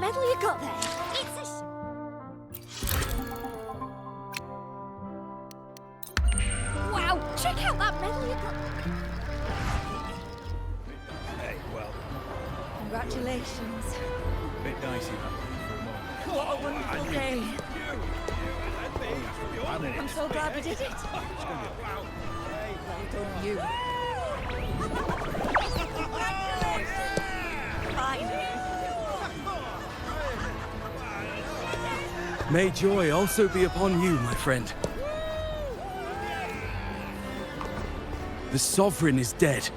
medal you got there? It's a... Wow, check out that medal you got. Hey, well, Congratulations. bit dicey that one for a moment. What a wonderful day. I'm so glad we did it. Well done, you. Finally. May joy also be upon you, my friend. The Sovereign is dead.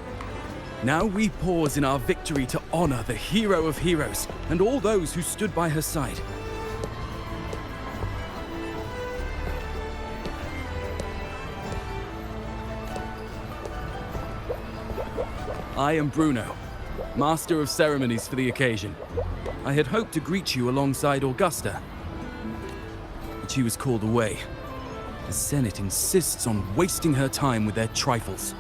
Now we pause in our victory to honor the hero of heroes and all those who stood by her side. I am Bruno, Master of Ceremonies for the occasion. I had hoped to greet you alongside Augusta, but she was called away. The Senate insists on wasting her time with their trifles.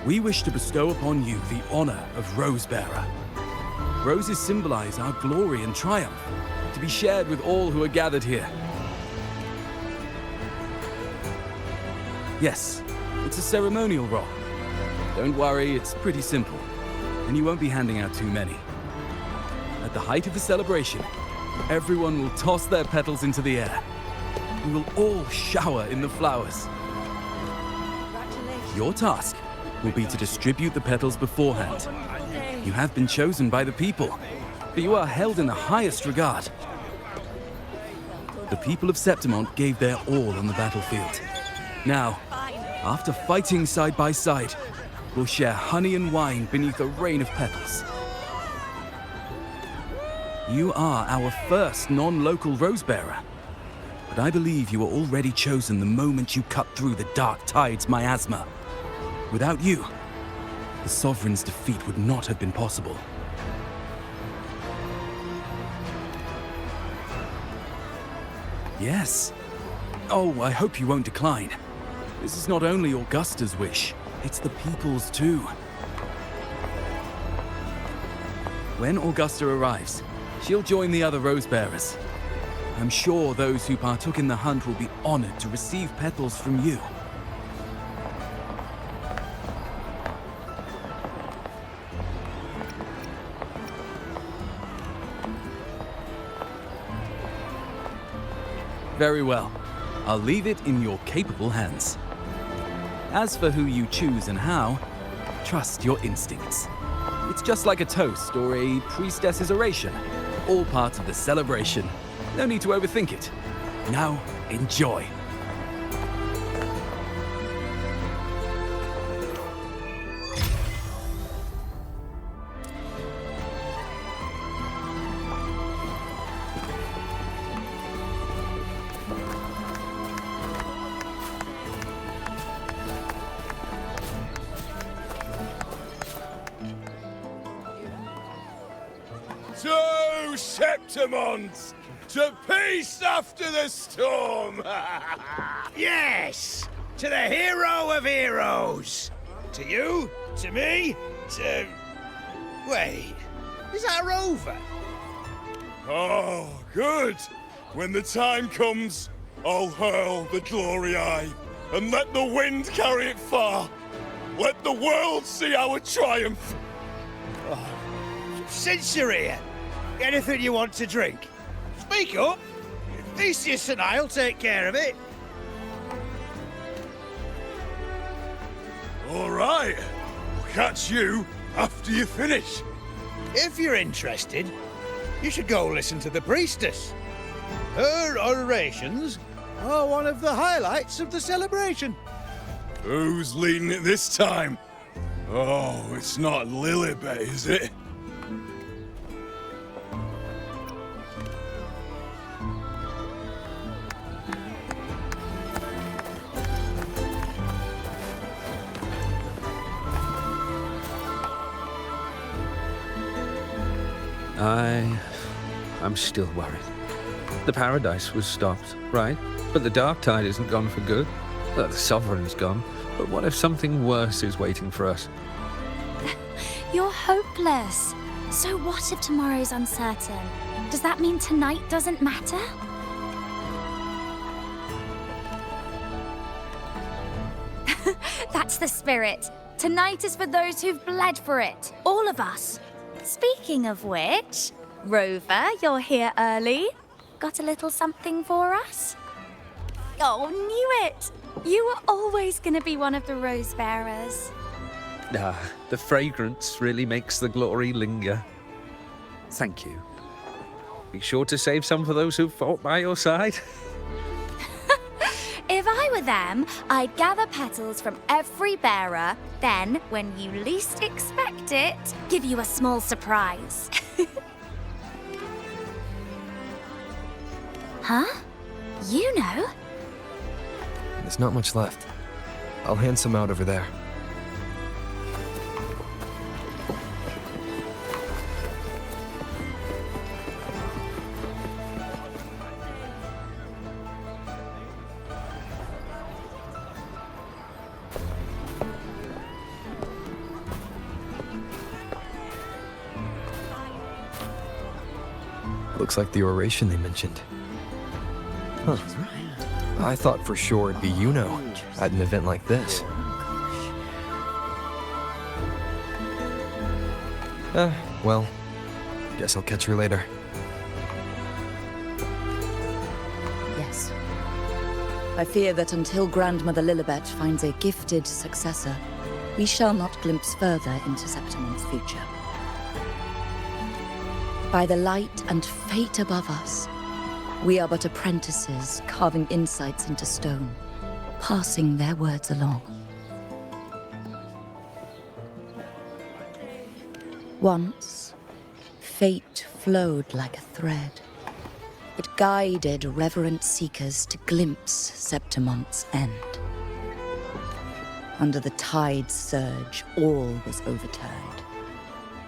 We wish to bestow upon you the honor of Rosebearer. Roses symbolize our glory and triumph, to be shared with all who are gathered here. Yes, it's a ceremonial role. Don't worry, it's pretty simple, and you won't be handing out too many. At the height of the celebration, everyone will toss their petals into the air. We will all shower in the flowers. Congratulations. Your task will be to distribute the petals beforehand. Wonderful day. You have been chosen by the people, but you are held in the highest regard. The people of Septimont gave their all on the battlefield. Now, after fighting side by side, we'll share honey and wine beneath a rain of petals. You are our first non-local Rosebearer, but I believe you were already chosen the moment you cut through the Dark Tide's miasma. Without you, the Sovereign's defeat would not have been possible. Yes. Oh, I hope you won't decline. This is not only Augusta's wish, it's the people's too. When Augusta arrives, she'll join the other Rosebearers. I'm sure those who partook in the hunt will be honored to receive petals from you. Very well. I'll leave it in your capable hands. As for who you choose and how, trust your instincts. It's just like a toast or a priestess's oration. All part of the celebration. No need to overthink it. Now, enjoy. To Septimont! To peace after the storm! Yes! To the hero of heroes! To you, to me, to... Wait, is that a rover? Oh, good! When the time comes, I'll hurl the glory eye and let the wind carry it far. Let the world see our triumph. Since you're here, anything you want to drink? Speak up! Theseus and I'll take care of it. All right, we'll catch you after you finish. If you're interested, you should go listen to the priestess. Her orations are one of the highlights of the celebration. Who's leading it this time? Oh, it's not Lilibet, is it? I'm still worried. The paradise was stopped, right? But the dark tide isn't gone for good. The Sovereign's gone. But what if something worse is waiting for us? You're hopeless. So what if tomorrow's uncertain? Does that mean tonight doesn't matter? That's the spirit. Tonight is for those who've bled for it. All of us. Speaking of which, Rover, you're here early. Got a little something for us? Oh, knew it! You were always gonna be one of the rose bearers. The fragrance really makes the glory linger. Thank you. Be sure to save some for those who fought by your side. If I were them, I'd gather petals from every bearer, then, when you least expect it, give you a small surprise. Huh? You know? There's not much left. I'll hand some out over there. Looks like the oration they mentioned. Huh. I thought for sure it'd be at an event like this. Well, guess I'll catch her later. Yes. I fear that until Grandmother Lilibet finds a gifted successor, we shall not glimpse further into Septimon's future. By the light and fate above us, we are but apprentices carving insights into stone, passing their words along. Once, fate flowed like a thread. It guided reverent seekers to glimpse Septimon's end. Under the tide's surge, all was overturned.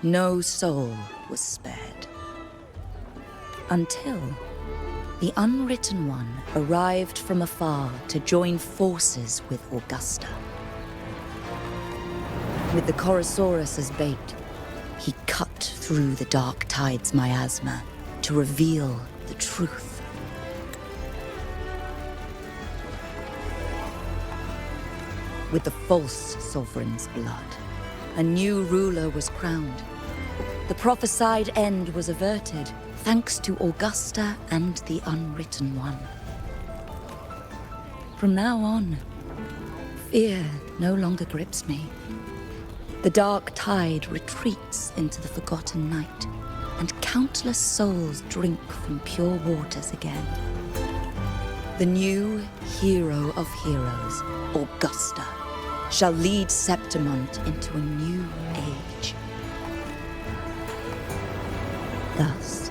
No soul was spared. Until the Unwritten One arrived from afar to join forces with Augusta. With the Chorosaurus as bait, he cut through the dark tide's miasma to reveal the truth. With the false sovereign's blood, a new ruler was crowned. The prophesied end was averted, thanks to Augusta and the Unwritten One. From now on, fear no longer grips me. The dark tide retreats into the forgotten night, and countless souls drink from pure waters again. The new hero of heroes, Augusta, shall lead Septimont into a new age. Thus,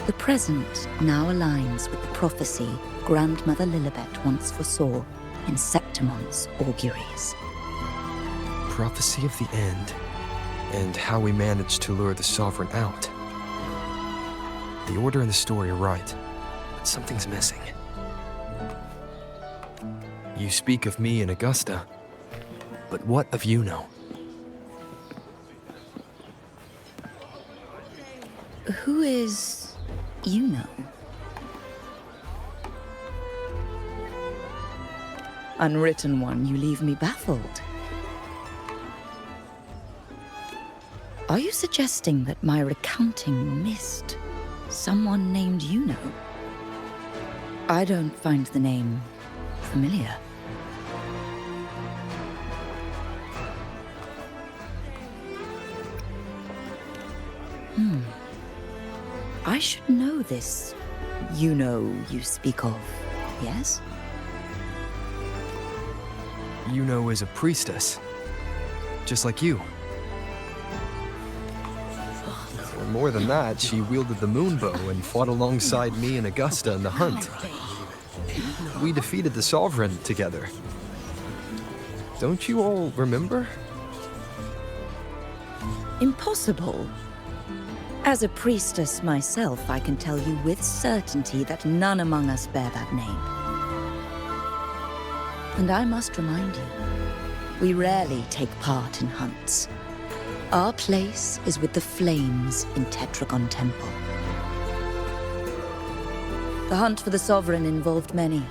the present now aligns with the prophecy Grandmother Lilibet once foresaw in Septimon's auguries. Prophecy of the end, and how we managed to lure the Sovereign out. The order and the story are right, but something's missing. You speak of me and Augusta, but what of Yuno? Who is Yuno? Unwritten One, you leave me baffled. Are you suggesting that my recounting missed someone named Yuno? I don't find the name familiar. I should know this Yuno you speak of, yes? Yuno is a priestess, just like you. Or more than that, she wielded the moonbow and fought alongside me and Augusta in the hunt. We defeated the Sovereign together. Don't you all remember? Impossible. As a priestess myself, I can tell you with certainty that none among us bear that name. And I must remind you, we rarely take part in hunts. Our place is with the flames in Tetragon Temple. The hunt for the Sovereign involved many.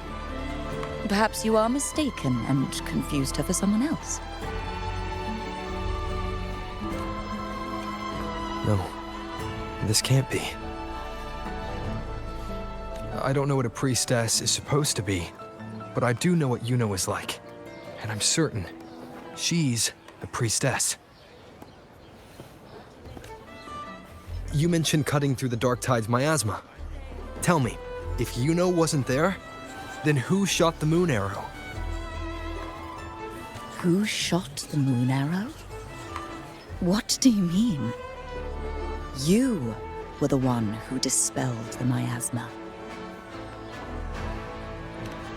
Perhaps you are mistaken and confused her for someone else. No, this can't be. I don't know what a priestess is supposed to be, but I do know what Yuno is like. And I'm certain she's a priestess. You mentioned cutting through the Dark Tide's miasma. Tell me, if Yuno wasn't there, then who shot the moon arrow? Who shot the moon arrow? What do you mean? You were the one who dispelled the miasma.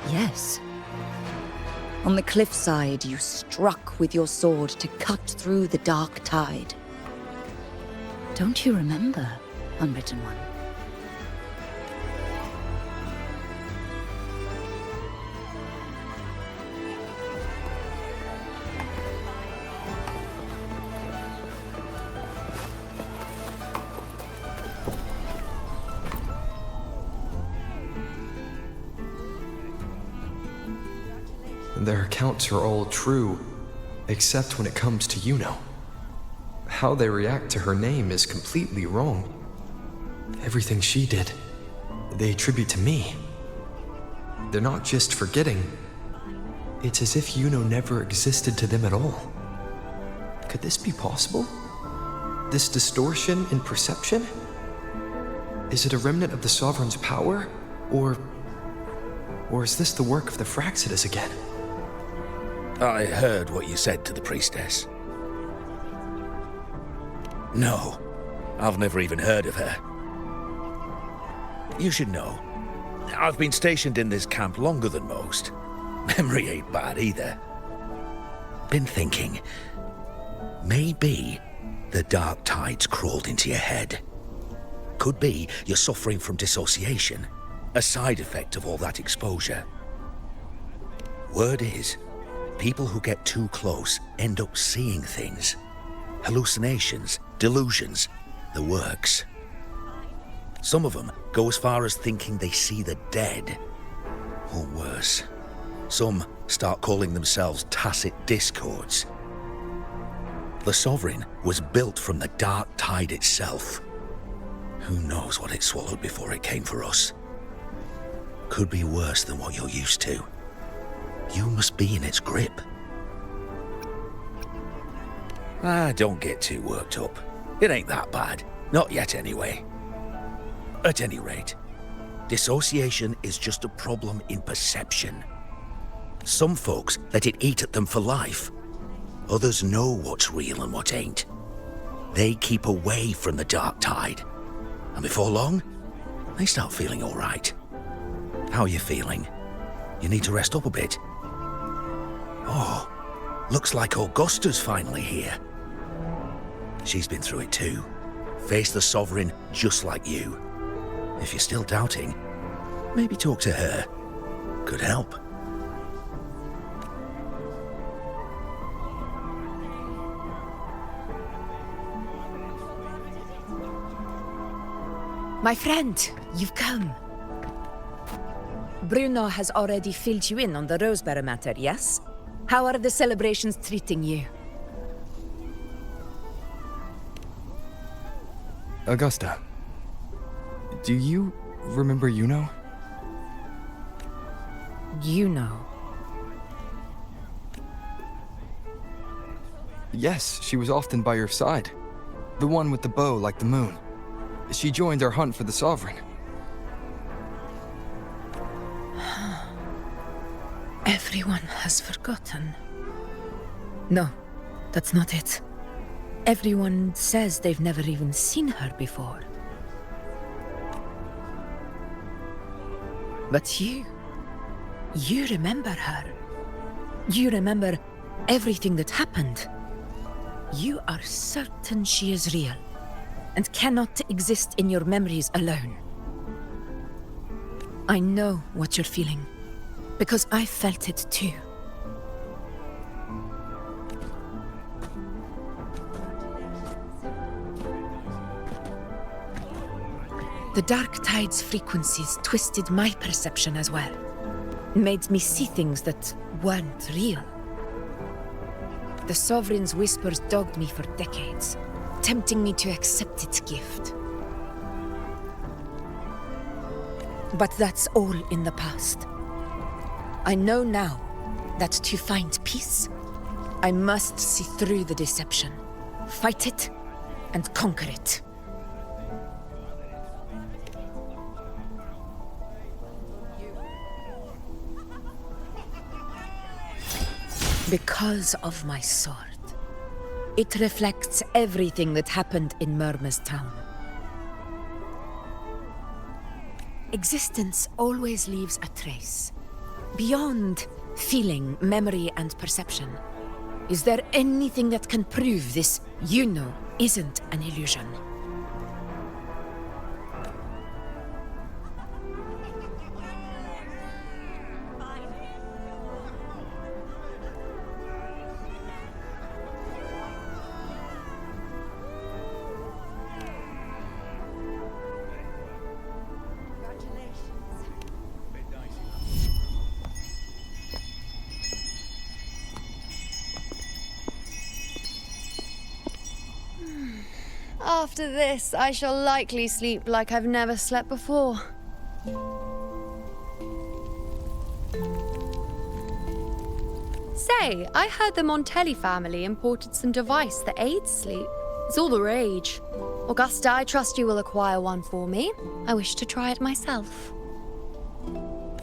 Yes. On the cliffside, you struck with your sword to cut through the Dark Tide. Don't you remember, Unwritten One? Their accounts are all true, except when it comes to Yuno. How they react to her name is completely wrong. Everything she did, they attribute to me. They're not just forgetting. It's as if Yuno never existed to them at all. Could this be possible? This distortion in perception? Is it a remnant of the Sovereign's power? Or is this the work of the Fraxidus again? I heard what you said to the priestess. No, I've never even heard of her. You should know, I've been stationed in this camp longer than most. Memory ain't bad either. Been thinking, maybe the Dark Tide's crawled into your head. Could be you're suffering from dissociation, a side effect of all that exposure. Word is, people who get too close end up seeing things. Hallucinations, delusions, the works. Some of them go as far as thinking they see the dead. Or worse, some start calling themselves tacit discords. The Sovereign was built from the Dark Tide itself. Who knows what it swallowed before it came for us? Could be worse than what you're used to. You must be in its grip. Don't get too worked up. It ain't that bad. Not yet, anyway. At any rate, dissociation is just a problem in perception. Some folks let it eat at them for life. Others know what's real and what ain't. They keep away from the Dark Tide. And before long, they start feeling all right. How are you feeling? You need to rest up a bit. Oh, looks like Augusta's finally here. She's been through it too. Faced the Sovereign just like you. If you're still doubting, maybe talk to her. Could help. My friend, you've come. Bruno has already filled you in on the Rosebearer matter, yes? How are the celebrations treating you? Augusta, do you remember Yuno? You know. Yes, she was often by your side. The one with the bow like the moon. She joined our hunt for the Sovereign. Everyone has forgotten. No, that's not it. Everyone says they've never even seen her before. But you remember her. You remember everything that happened. You are certain she is real and cannot exist in your memories alone. I know what you're feeling, because I felt it too. The Dark Tide's frequencies twisted my perception as well. Made me see things that weren't real. The Sovereign's whispers dogged me for decades, tempting me to accept its gift. But that's all in the past. I know now that to find peace, I must see through the deception, fight it, and conquer it. Because of my sword. It reflects everything that happened in Murma's town. Existence always leaves a trace. Beyond feeling, memory, and perception. Is there anything that can prove this, isn't an illusion? After this, I shall likely sleep like I've never slept before. Say, I heard the Montelli family imported some device that aids sleep. It's all the rage. Augusta, I trust you will acquire one for me. I wish to try it myself.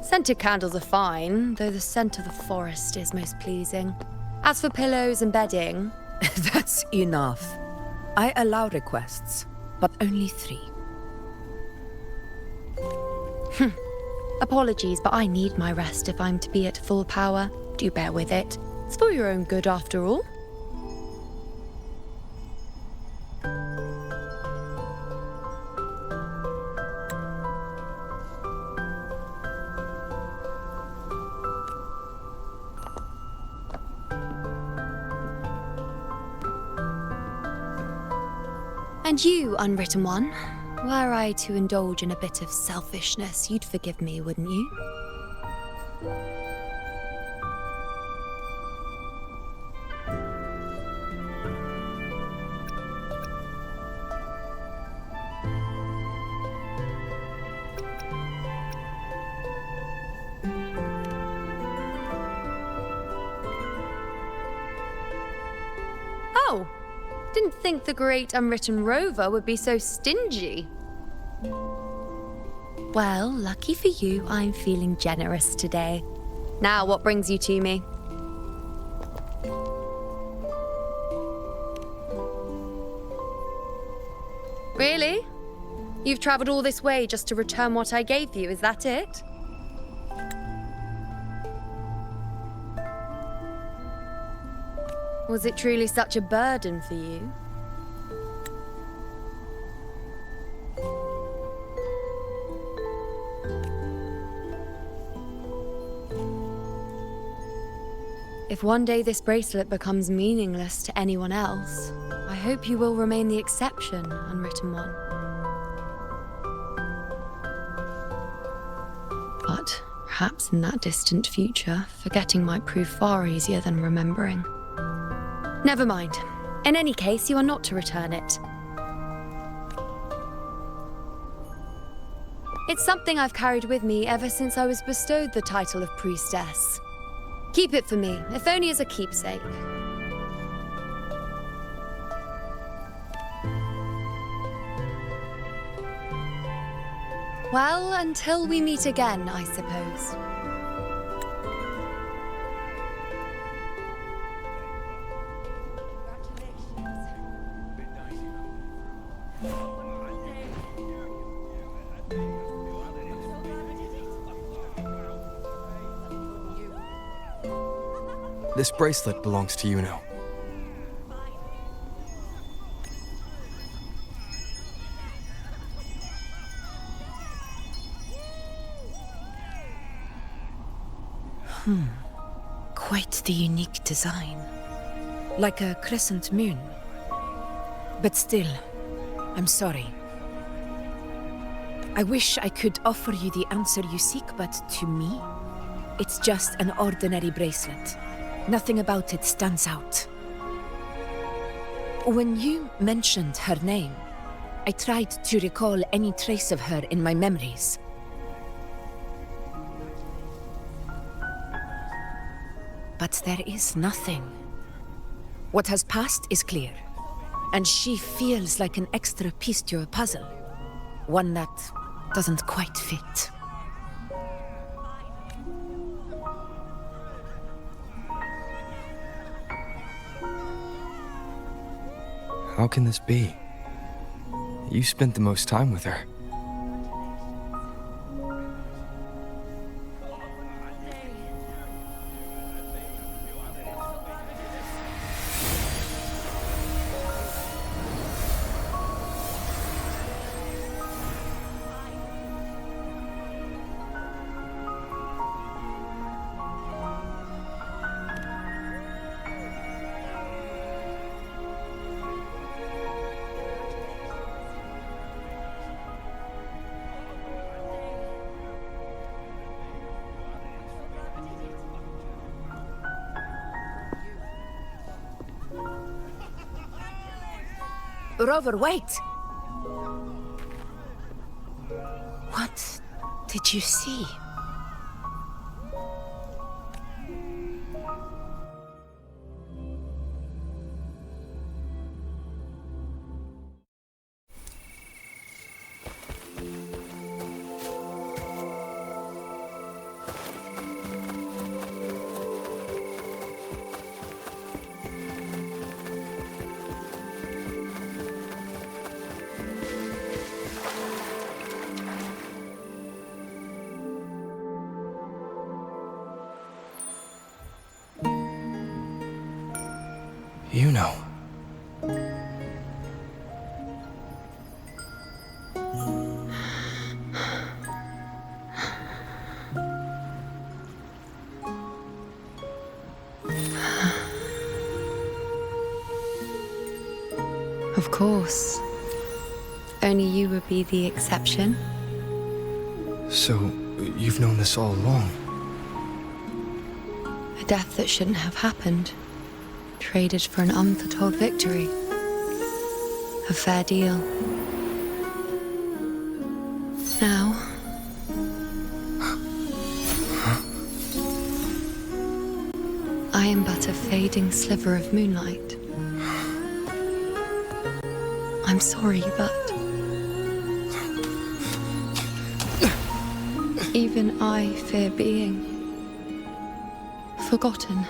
Scented candles are fine, though the scent of the forest is most pleasing. As for pillows and bedding... That's enough. I allow requests, but only 3. Apologies, but I need my rest if I'm to be at full power. Do bear with it. It's for your own good, after all. And you, Unwritten One, were I to indulge in a bit of selfishness, you'd forgive me, wouldn't you? Oh! Didn't think the great unwritten rover would be so stingy. Well, lucky for you, I'm feeling generous today. Now, what brings you to me? Really? You've traveled all this way just to return what I gave you, is that it? Was it truly such a burden for you? If one day this bracelet becomes meaningless to anyone else, I hope you will remain the exception, Unwritten One. But perhaps in that distant future, forgetting might prove far easier than remembering. Never mind. In any case, you are not to return it. It's something I've carried with me ever since I was bestowed the title of priestess. Keep it for me, if only as a keepsake. Well, until we meet again, I suppose. This bracelet belongs to you now. Quite the unique design. Like a crescent moon. But still, I'm sorry. I wish I could offer you the answer you seek, but to me, it's just an ordinary bracelet. Nothing about it stands out. When you mentioned her name, I tried to recall any trace of her in my memories. But there is nothing. What has passed is clear, and she feels like an extra piece to a puzzle. One that doesn't quite fit. How can this be? You spent the most time with her. Rover, wait! What did you see? You know. Of course. Only you would be the exception. So, you've known this all along? A death that shouldn't have happened. Traded for an unforetold victory. A fair deal. Now... I am but a fading sliver of moonlight. I'm sorry, but... even I fear being... forgotten.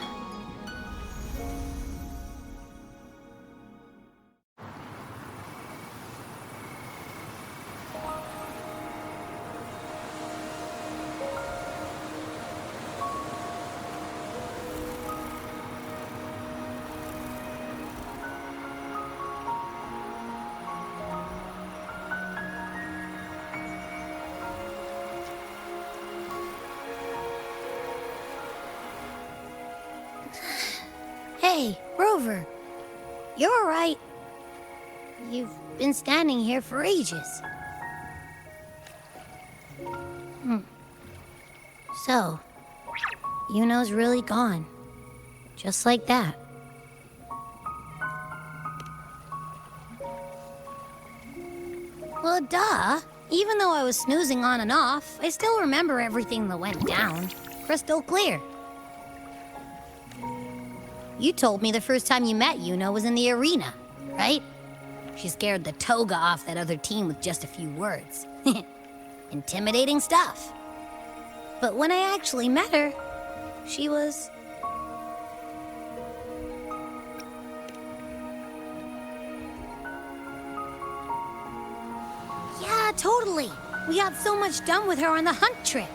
Hey, Rover. You're all right. You've been standing here for ages. So, Yuno's really gone. Just like that. Well, duh. Even though I was snoozing on and off, I still remember everything that went down. Crystal clear. You told me the first time you met Yuno was in the arena, right? She scared the toga off that other team with just a few words. Intimidating stuff. But when I actually met her, she was... yeah, totally. We got so much done with her on the hunt trip.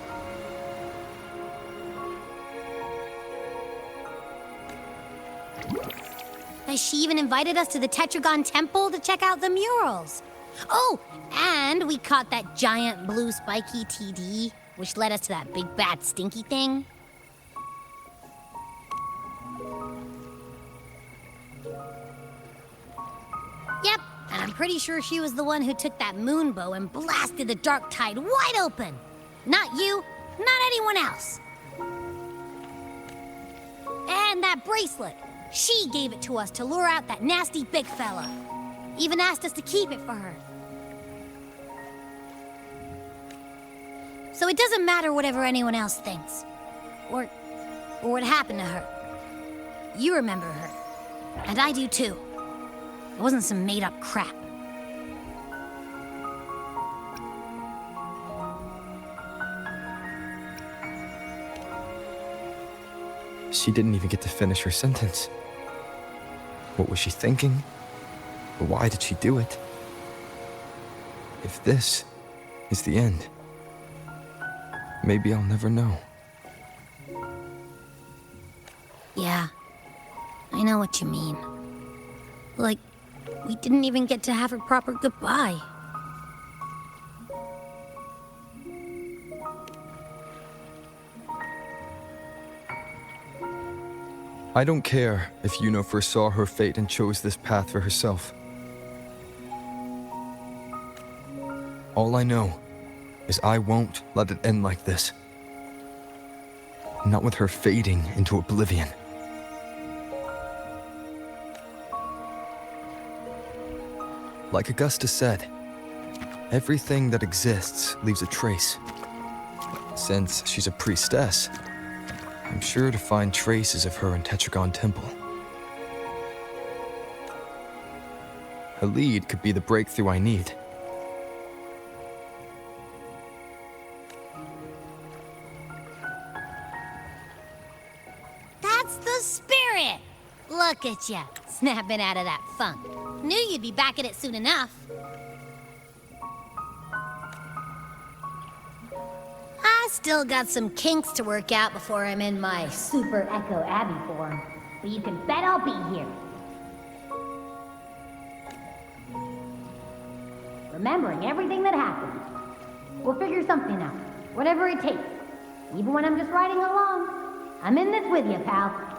She even invited us to the Tetragon Temple to check out the murals. Oh, and we caught that giant blue spiky TD, which led us to that big bad stinky thing. Yep, and I'm pretty sure she was the one who took that moon bow and blasted the dark tide wide open. Not you, not anyone else. And that bracelet. She gave it to us to lure out that nasty big fella. Even asked us to keep it for her. So it doesn't matter whatever anyone else thinks. Or what happened to her. You remember her. And I do too. It wasn't some made-up crap. She didn't even get to finish her sentence. What was she thinking? Or why did she do it? If this is the end, maybe I'll never know. Yeah, I know what you mean. Like, we didn't even get to have a proper goodbye. I don't care if Yuno foresaw her fate and chose this path for herself. All I know is I won't let it end like this. Not with her fading into oblivion. Like Augusta said, everything that exists leaves a trace. Since she's a priestess, I'm sure to find traces of her in Tetragon Temple. Her lead could be the breakthrough I need. That's the spirit! Look at ya, snapping out of that funk. Knew you'd be back at it soon enough. I still got some kinks to work out before I'm in my Super Echo Abbey form, but you can bet I'll be here. Remembering everything that happened. We'll figure something out, whatever it takes. Even when I'm just riding along. I'm in this with you, pal.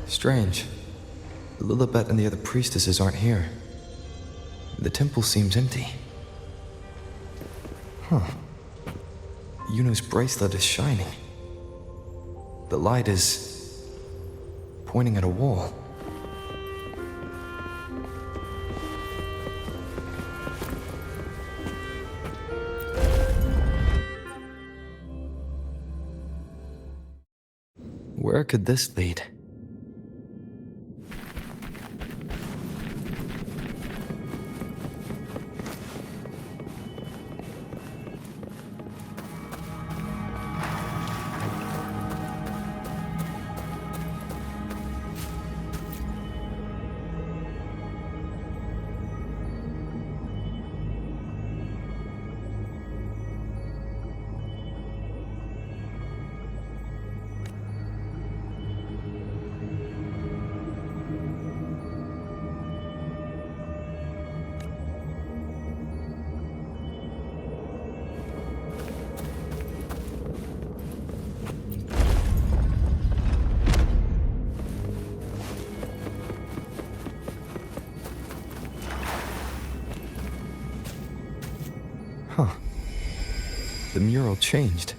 Strange. Lilibet and the other priestesses aren't here. The temple seems empty. Huh. Yuno's bracelet is shining. The light is pointing at a wall. Where could this lead? Huh. The mural changed.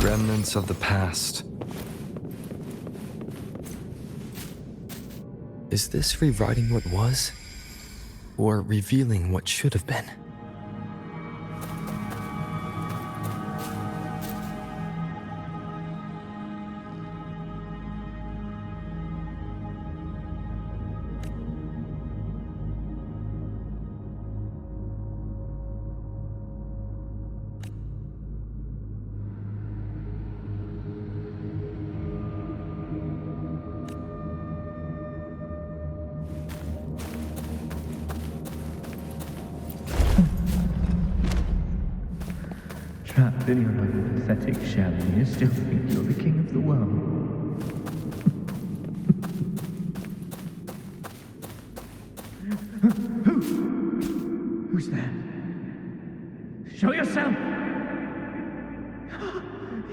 Remnants of the past. Is this rewriting what was? Or revealing what should have been? Trapped in your own pathetic shell, and you still think you're the king of the world. Who's there? Show yourself!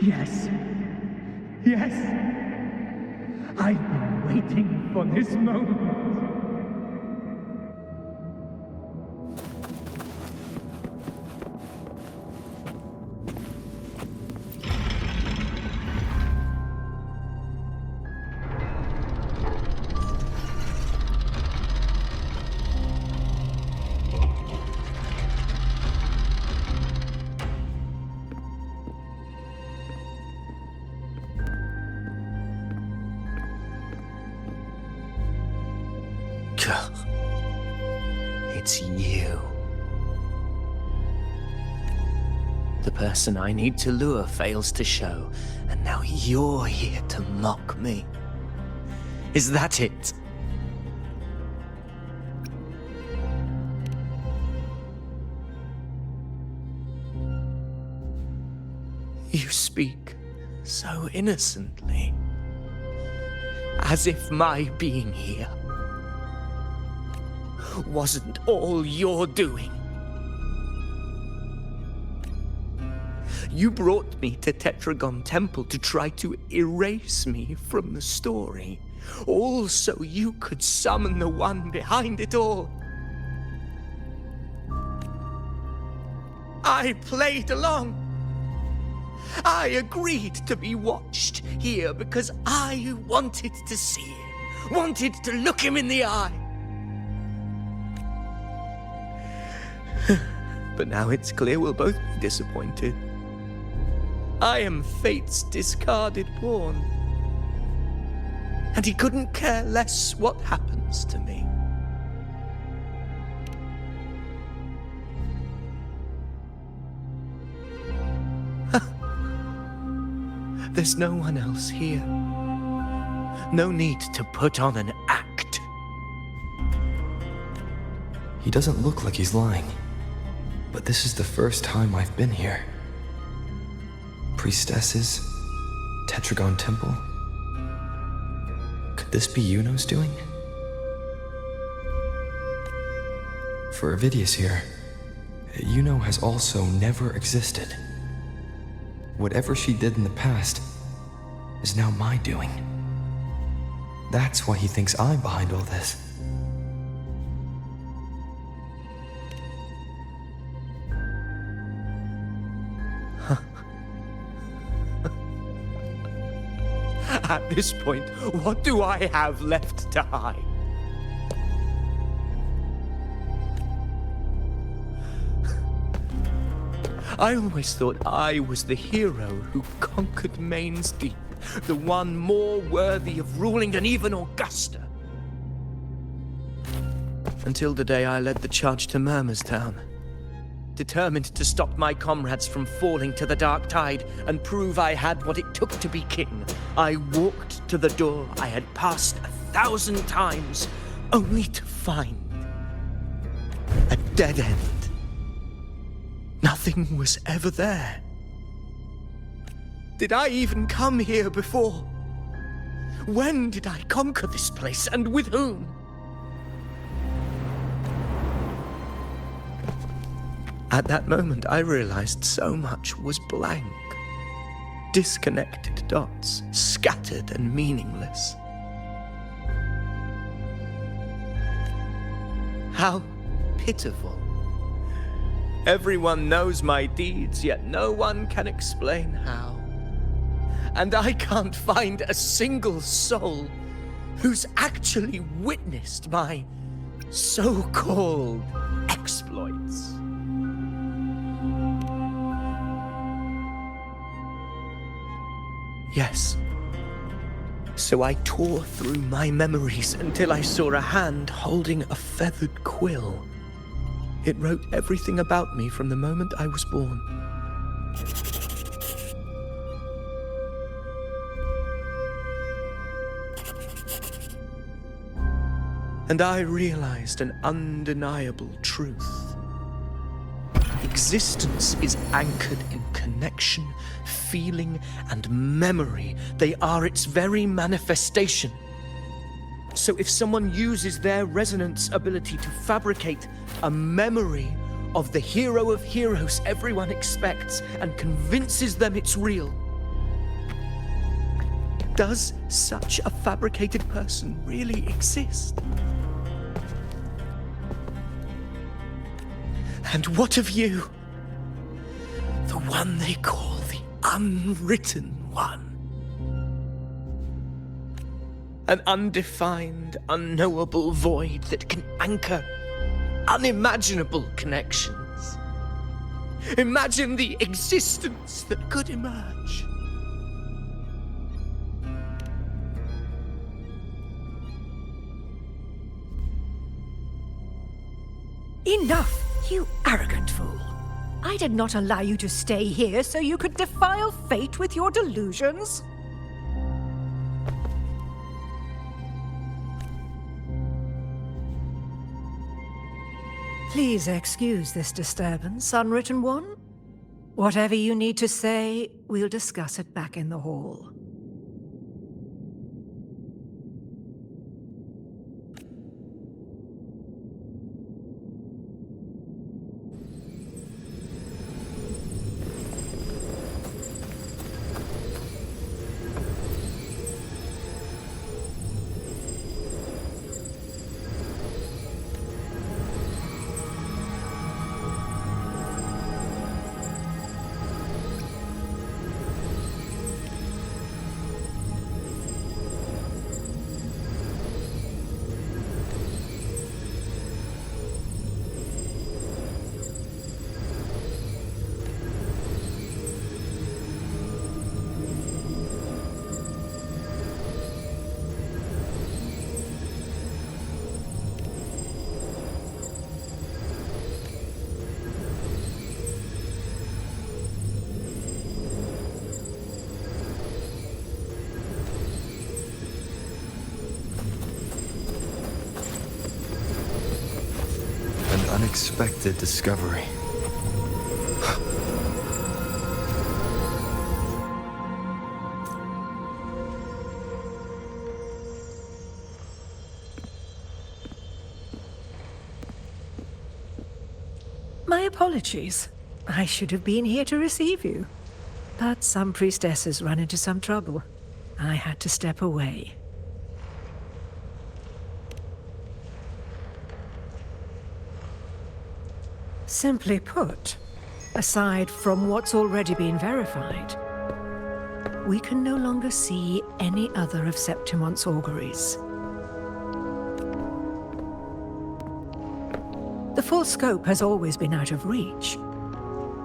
Yes. Yes. I've been waiting for this moment. It's you. The person I need to lure fails to show, and now you're here to mock me. Is that it? You speak so innocently, as if my being here wasn't all you're doing. You brought me to Tetragon Temple to try to erase me from the story, all so you could summon the one behind it all. I played along. I agreed to be watched here because I wanted to see him, wanted to look him in the eye. But now it's clear we'll both be disappointed. I am fate's discarded pawn. And he couldn't care less what happens to me. There's no one else here. No need to put on an act. He doesn't look like he's lying. But this is the first time I've been here. Priestesses, Tetragon Temple. Could this be Yuno's doing? For Avidius here, Yuno has also never existed. Whatever she did in the past is now my doing. That's why he thinks I'm behind all this. At this point, what do I have left to hide? I always thought I was the hero who conquered Main's Deep, the one more worthy of ruling than even Augusta. Until the day I led the charge to Murmur's Town. Determined to stop my comrades from falling to the dark tide and prove I had what it took to be king, I walked to the door I had passed 1,000 times, only to find a dead end. Nothing was ever there. Did I even come here before? When did I conquer this place, and with whom? At that moment, I realized so much was blank. Disconnected dots, scattered and meaningless. How pitiful. Everyone knows my deeds, yet no one can explain how. and I can't find a single soul who's actually witnessed my so-called exploits. Yes. So I tore through my memories until I saw a hand holding a feathered quill. It wrote everything about me from the moment I was born. And I realized an undeniable truth. Existence is anchored in connection, feeling, and memory. They are its very manifestation. So if someone uses their resonance ability to fabricate a memory of the hero of heroes everyone expects and convinces them it's real, does such a fabricated person really exist? And what of you? The one they call the Unwritten One. An undefined, unknowable void that can anchor unimaginable connections. Imagine the existence that could emerge. Enough, you arrogant fool. I did not allow you to stay here so you could defile fate with your delusions. Please excuse this disturbance, Unwritten One. Whatever you need to say, we'll discuss it back in the hall. Unexpected discovery. My apologies. I should have been here to receive you. But some priestesses run into some trouble. I had to step away. Simply put, aside from what's already been verified, we can no longer see any other of Septimon's auguries. The full scope has always been out of reach,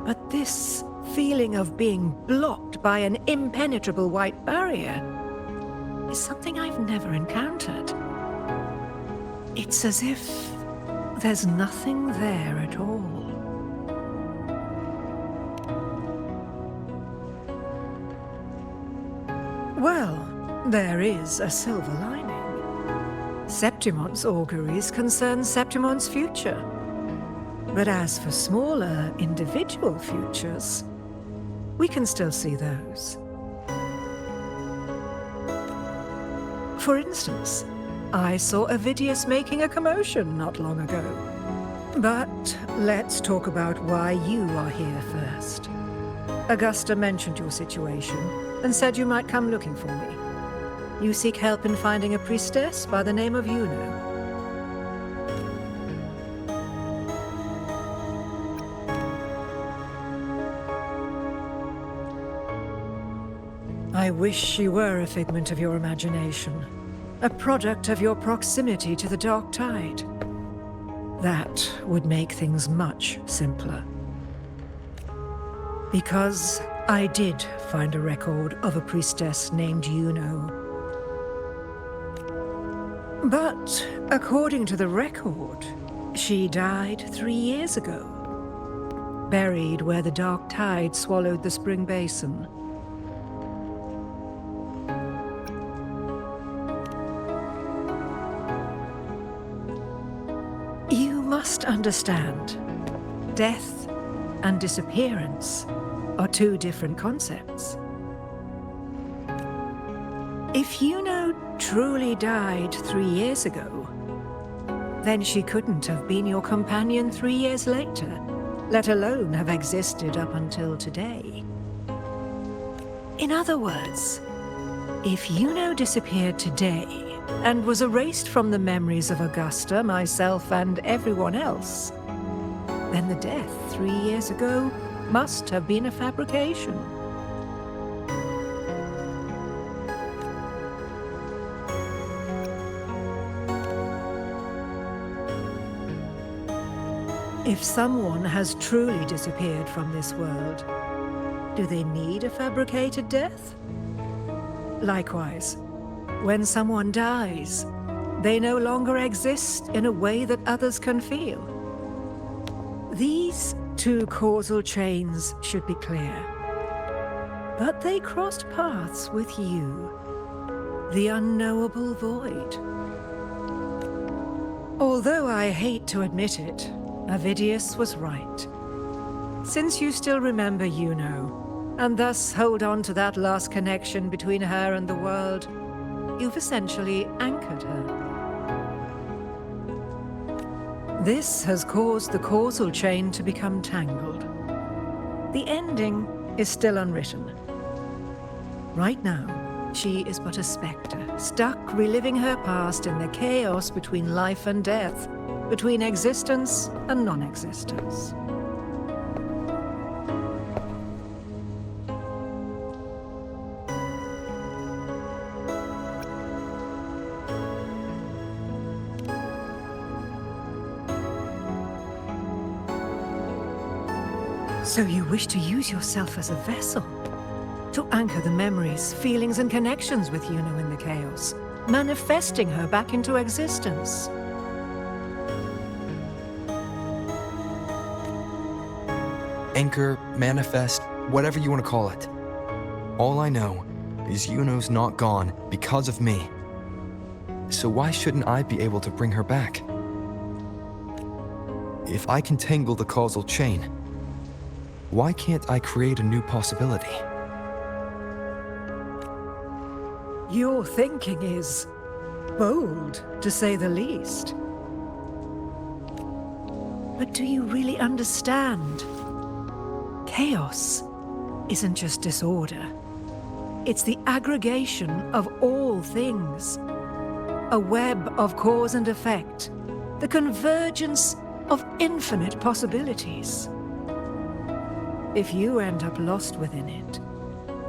but this feeling of being blocked by an impenetrable white barrier is something I've never encountered. It's as if there's nothing there at all. Well, there is a silver lining. Septimon's auguries concern Septimon's future. But as for smaller, individual futures, we can still see those. For instance, I saw Avidius making a commotion not long ago. But let's talk about why you are here first. Augusta mentioned your situation and said you might come looking for me. You seek help in finding a priestess by the name of Yuno. I wish she were a figment of your imagination, a product of your proximity to the Dark Tide. That would make things much simpler. Because I did find a record of a priestess named Yuno. But according to the record, she died 3 years ago, buried where the Dark Tide swallowed the spring basin. You must understand, death and disappearance are two different concepts. If Yuno truly died 3 years ago, then she couldn't have been your companion 3 years later, let alone have existed up until today. In other words, if Yuno disappeared today and was erased from the memories of Augusta, myself, and everyone else, then the death 3 years ago must have been a fabrication. If someone has truly disappeared from this world, do they need a fabricated death? Likewise, when someone dies, they no longer exist in a way that others can feel. These two causal chains should be clear. But they crossed paths with you, the unknowable void. Although I hate to admit it, Avidius was right. Since you still remember Yuno, and thus hold on to that last connection between her and the world, you've essentially anchored her. This has caused the causal chain to become tangled. The ending is still unwritten. Right now, she is but a spectre, stuck reliving her past in the chaos between life and death, between existence and non-existence. So you wish to use yourself as a vessel, to anchor the memories, feelings, and connections with Yuno in the chaos, manifesting her back into existence. Anchor, manifest, whatever you want to call it. All I know is Yuno's not gone because of me. So why shouldn't I be able to bring her back? If I can tangle the causal chain, why can't I create a new possibility? Your thinking is bold, to say the least. But do you really understand? Chaos isn't just disorder. It's the aggregation of all things. A web of cause and effect. The convergence of infinite possibilities. If you end up lost within it,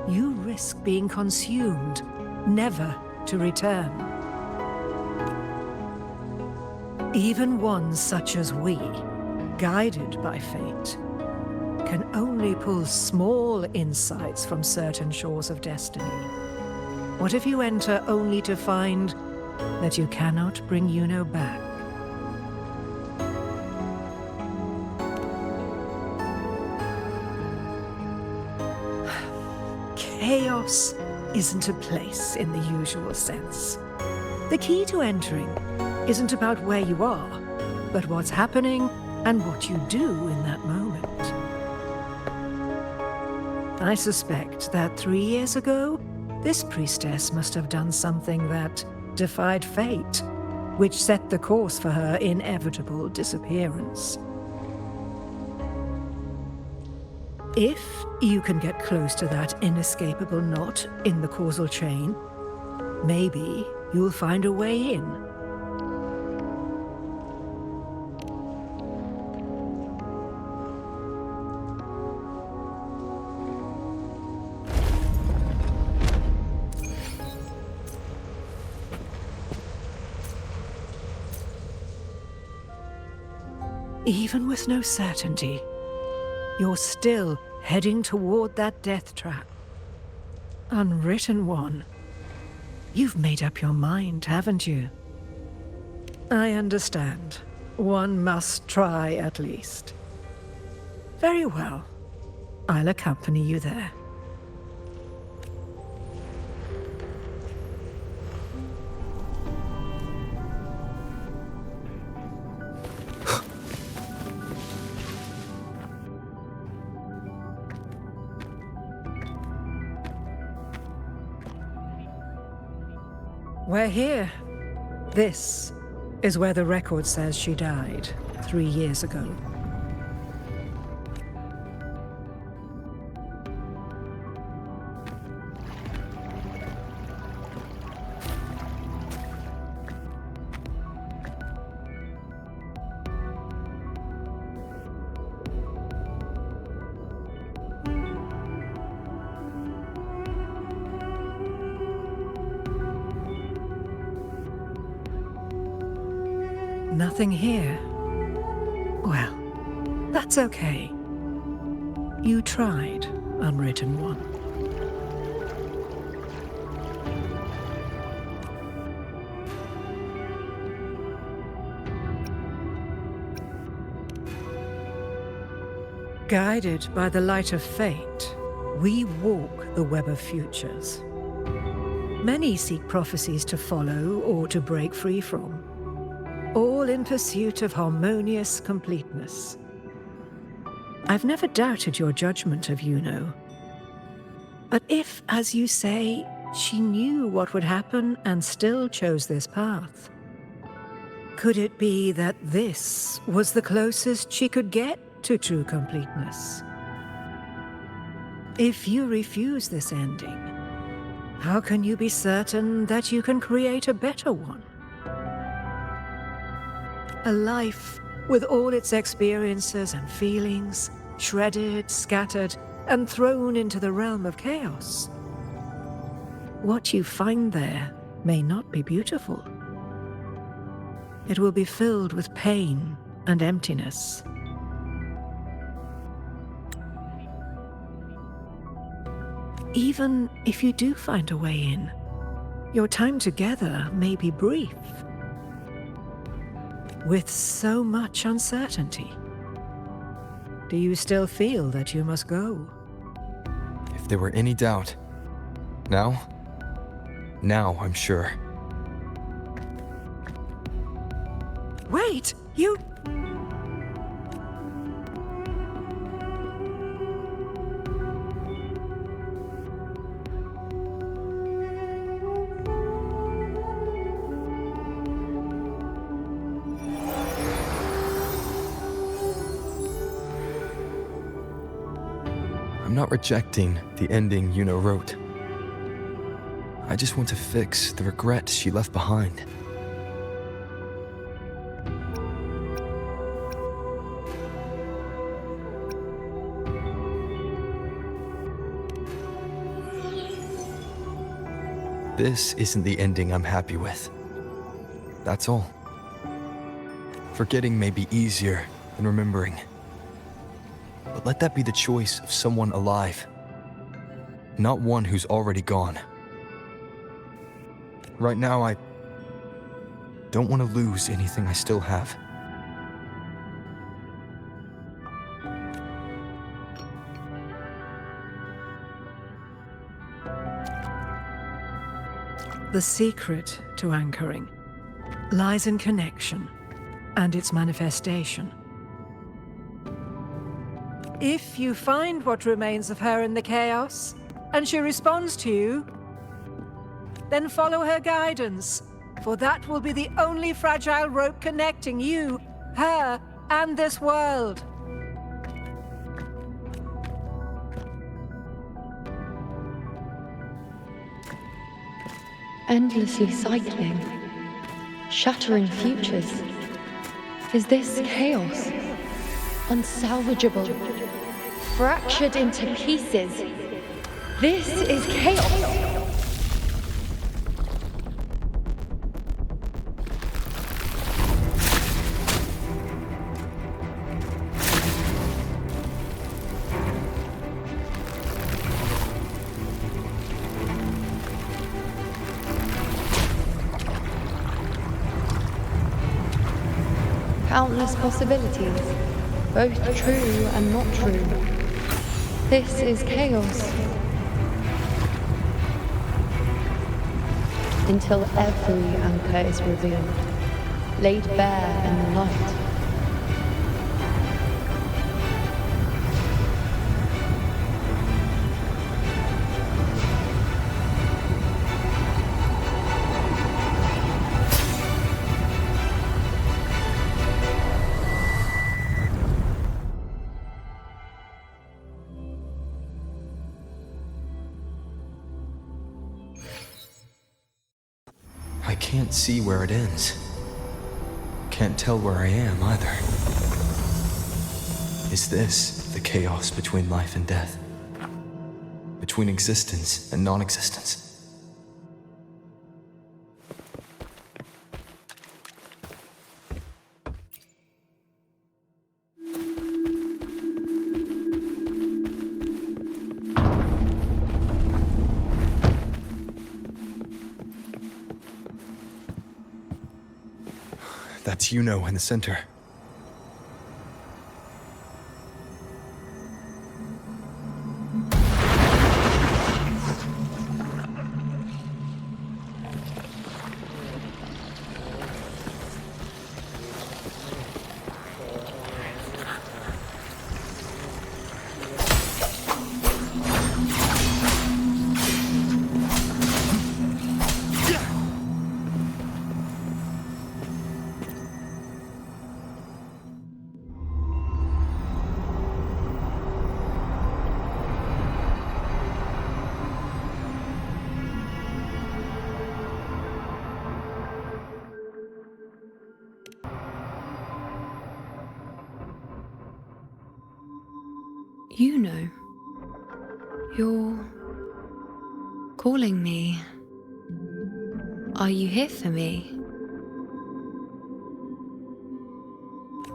you risk being consumed, never to return. Even ones such as we, guided by fate, can only pull small insights from certain shores of destiny. What if you enter only to find that you cannot bring Yuno back? Chaos isn't a place in the usual sense. The key to entering isn't about where you are, but what's happening and what you do in that moment. I suspect that 3 years ago, this priestess must have done something that defied fate, which set the course for her inevitable disappearance. If you can get close to that inescapable knot in the causal chain, maybe you'll find a way in. Even with no certainty, you're still heading toward that death trap. Unwritten one. You've made up your mind, haven't you? I understand. One must try at least. Very well. I'll accompany you there. We're here. This is where the record says she died 3 years ago. Nothing here. Well, that's okay. You tried, Unwritten One. Guided by the light of fate, we walk the web of futures. Many seek prophecies to follow or to break free from, all in pursuit of harmonious completeness. I've never doubted your judgment of Yuno. But if, as you say, she knew what would happen and still chose this path, could it be that this was the closest she could get to true completeness? If you refuse this ending, how can you be certain that you can create a better one? A life with all its experiences and feelings, shredded, scattered, and thrown into the realm of chaos. What you find there may not be beautiful. It will be filled with pain and emptiness. Even if you do find a way in, your time together may be brief. With so much uncertainty, do you still feel that you must go? If there were any doubt, now I'm sure. Wait, you... I'm not rejecting the ending Yuno wrote. I just want to fix the regrets she left behind. This isn't the ending I'm happy with. That's all. Forgetting may be easier than remembering. But let that be the choice of someone alive, not one who's already gone. Right now, I don't want to lose anything I still have. The secret to anchoring lies in connection and its manifestation. If you find what remains of her in the chaos, and she responds to you, then follow her guidance, for that will be the only fragile rope connecting you, her, and this world. Endlessly cycling, shattering futures. Is this chaos? Unsalvageable, fractured into pieces. This is chaos. Countless possibilities, both true and not true. This is chaos. Until every anchor is revealed, laid bare in the light. I can't see where it ends. Can't tell where I am either. Is this the chaos between life and death? Between existence and non-existence? That's in the center. You know, you're calling me. Are you here for me?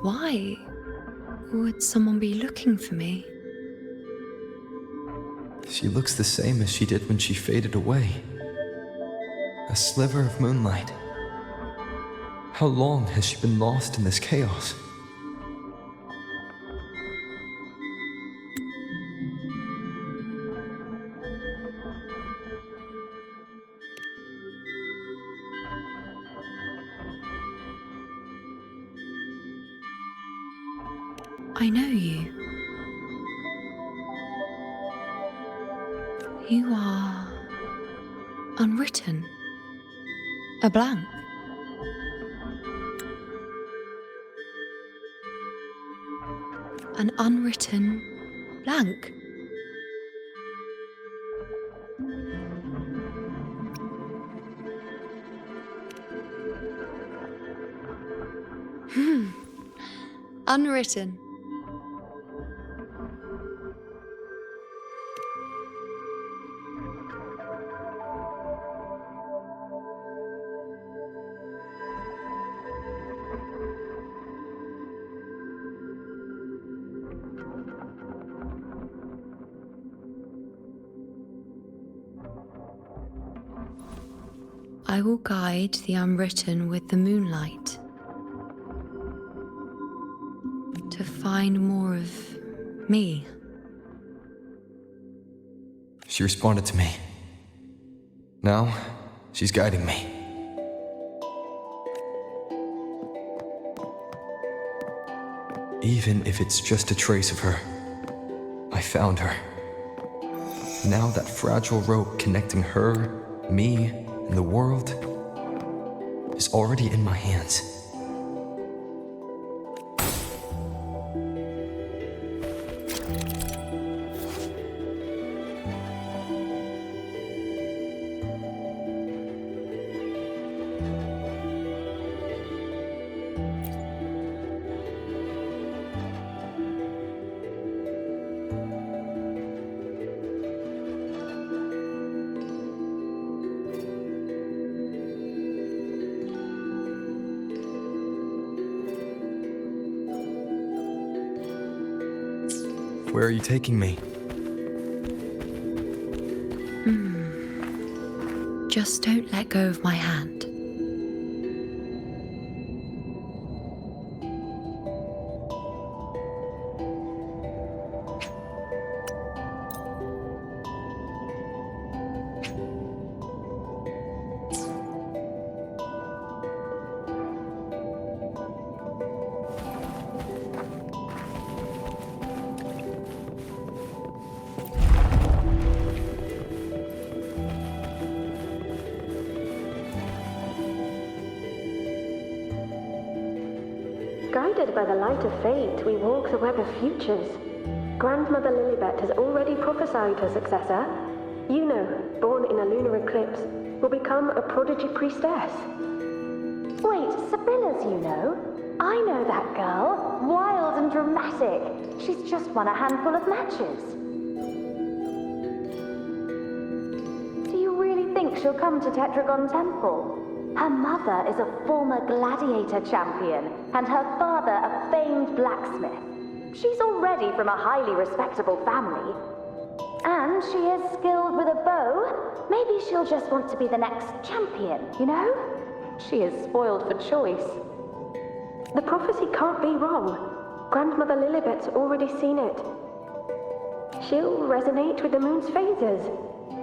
Why would someone be looking for me? She looks the same as she did when she faded away. A sliver of moonlight. How long has she been lost in this chaos? I know you. You are unwritten. A blank. An unwritten blank. Unwritten. I will guide the unwritten with the moonlight to find more of me. She responded to me. Now, she's guiding me. Even if it's just a trace of her, I found her. Now that fragile rope connecting her, me, and the world is already in my hands. Where are you taking me? Just don't let go of my hand. Guided by the light of fate, we walk the web of futures. Grandmother Lilibet has already prophesied her successor. Yuno, born in a lunar eclipse, will become a prodigy priestess. Wait, Sibylla's I know that girl. Wild and dramatic. She's just won a handful of matches. Do you really think she'll come to Tetragon Temple? Her mother is a former gladiator champion, and her father a famed blacksmith. She's already from a highly respectable family. And she is skilled with a bow. Maybe she'll just want to be the next champion, She is spoiled for choice. The prophecy can't be wrong. Grandmother Lilibet's already seen it. She'll resonate with the moon's phases.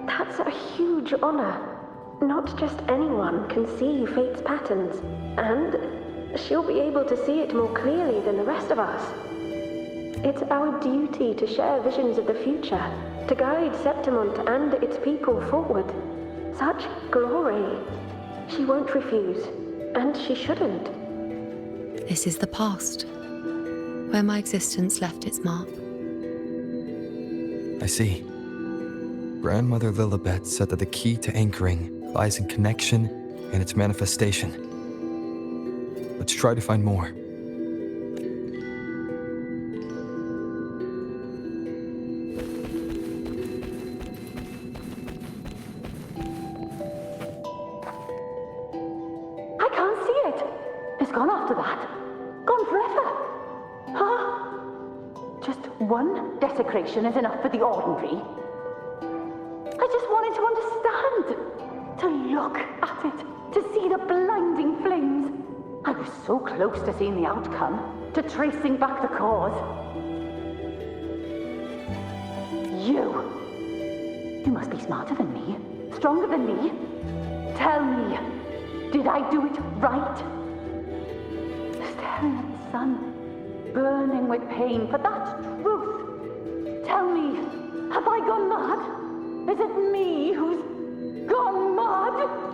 That's a huge honor. Not just anyone can see fate's patterns, and she'll be able to see it more clearly than the rest of us. It's our duty to share visions of the future, to guide Septimont and its people forward. Such glory. She won't refuse, and she shouldn't. This is the past, where my existence left its mark. I see. Grandmother Lilibet said that the key to anchoring lies in connection and its manifestation. Let's try to find more. I can't see it. It's gone after that. Gone forever. Huh? Just one desecration is enough for the ordinary. I just wanted to understand. To look at it, to see the blinding flames. I was so close to seeing the outcome, to tracing back the cause. You must be smarter than me, stronger than me. Tell me, did I do it right? Staring at the sun, burning with pain for that truth. Tell me, have I gone mad? Is it me who's gone mad?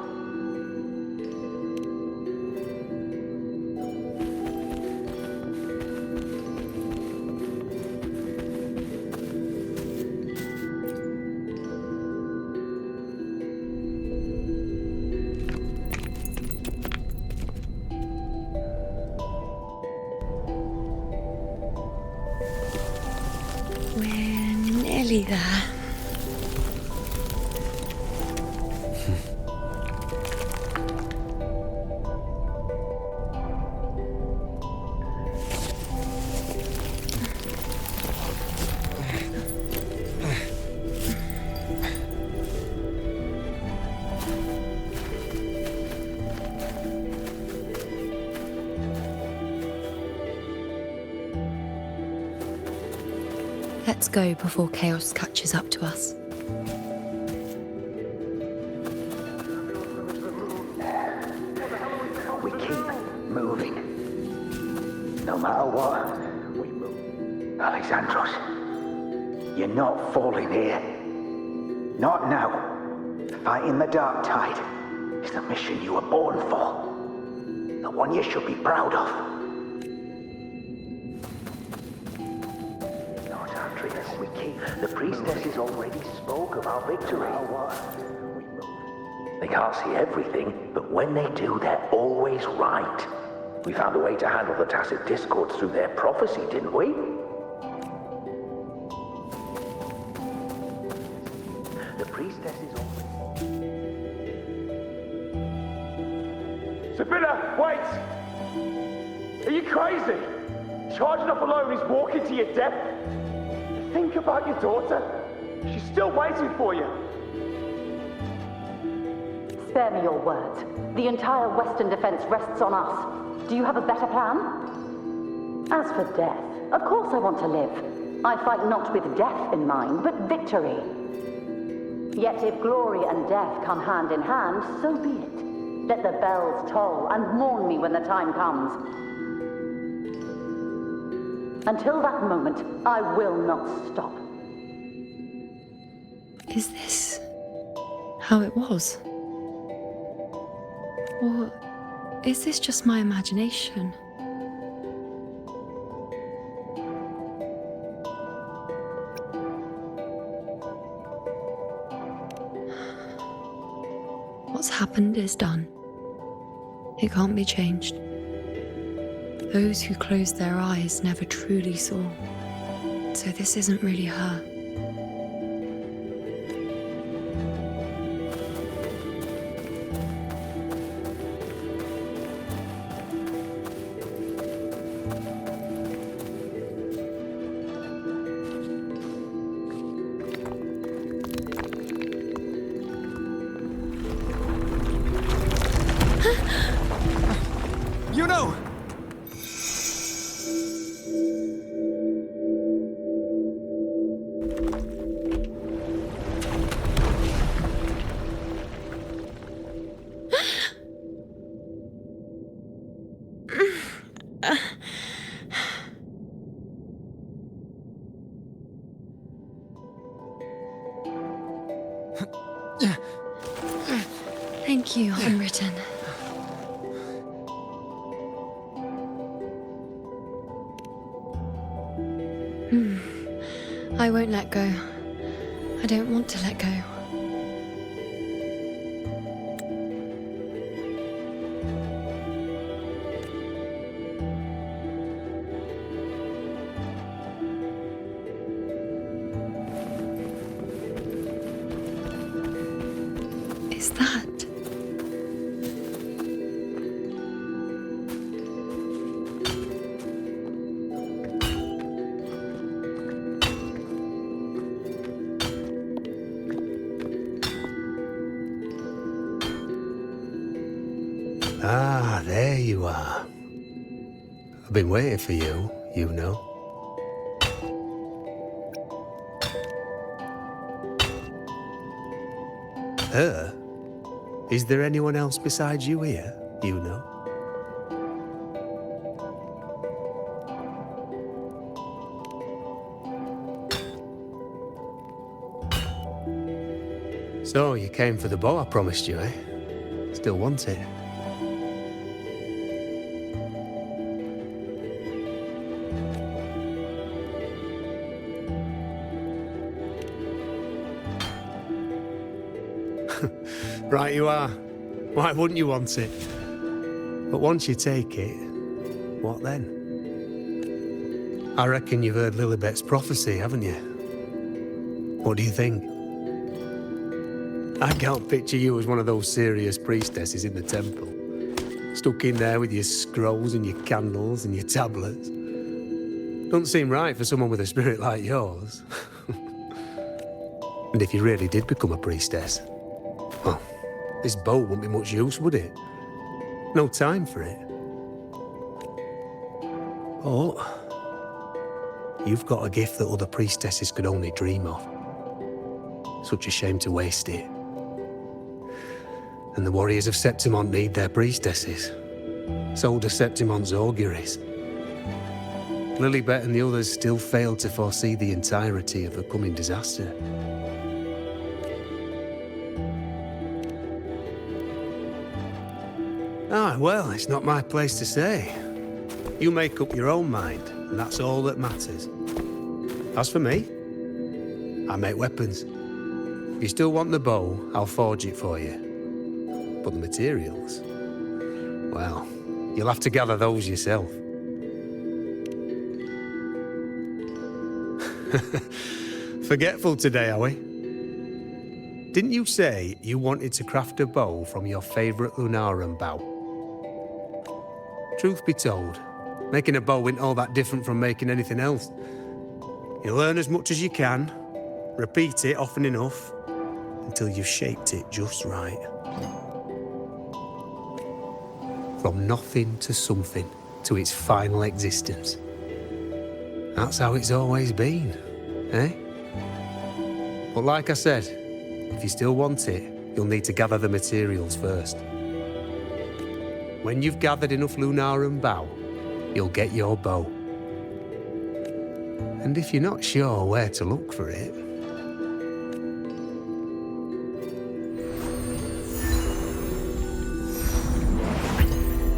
We're nearly there. Let's go before chaos catches up to us. We keep moving. No matter what, we move. Alexandros, you're not falling here. Not now. Fighting the Dark Tide is the mission you were born for. The one you should be proud of. The priestesses already spoke of our victory. They can't see everything, but when they do, they're always right. We found a way to handle the tacit discords through their prophecy, didn't we? The priestesses already... Sibylla, wait! Are you crazy? Charging up alone is walking to your death. Think about your daughter. She's still waiting for you. Spare me your words. The entire Western defense rests on us. Do you have a better plan? As for death, of course I want to live. I fight not with death in mind, but victory. Yet if glory and death come hand in hand, so be it. Let the bells toll and mourn me when the time comes. Until that moment, I will not stop. Is this how it was? Or is this just my imagination? What's happened is done. It can't be changed. Those who closed their eyes never truly saw. So this isn't really her. You know! Thank you, Unwritten. I won't let go. I don't want to let go. Is that? Ah, there you are. I've been waiting for you, you know. Her? Is there anyone else besides you here, you know? So, you came for the bow I promised you, eh? Still want it? Right you are. Why wouldn't you want it? But once you take it, what then? I reckon you've heard Lilibet's prophecy, haven't you? What do you think? I can't picture you as one of those serious priestesses in the temple. Stuck in there with your scrolls and your candles and your tablets. Doesn't seem right for someone with a spirit like yours. And if you really did become a priestess, well, this bow wouldn't be much use, would it? No time for it. But you've got a gift that other priestesses could only dream of. Such a shame to waste it. And the warriors of Septimont need their priestesses. So do Septimont's auguries. Lilibet and the others still failed to foresee the entirety of the coming disaster. Ah, well, it's not my place to say. You make up your own mind, and that's all that matters. As for me, I make weapons. If you still want the bow, I'll forge it for you. But the materials, well, you'll have to gather those yourself. Forgetful today, are we? Didn't you say you wanted to craft a bow from your favourite Lunarum bow? Truth be told, making a bow isn't all that different from making anything else. You learn as much as you can, repeat it often enough, until you've shaped it just right. From nothing to something, to its final existence. That's how it's always been, eh? But like I said, if you still want it, you'll need to gather the materials first. When you've gathered enough Lunarum bow, you'll get your bow. And if you're not sure where to look for it,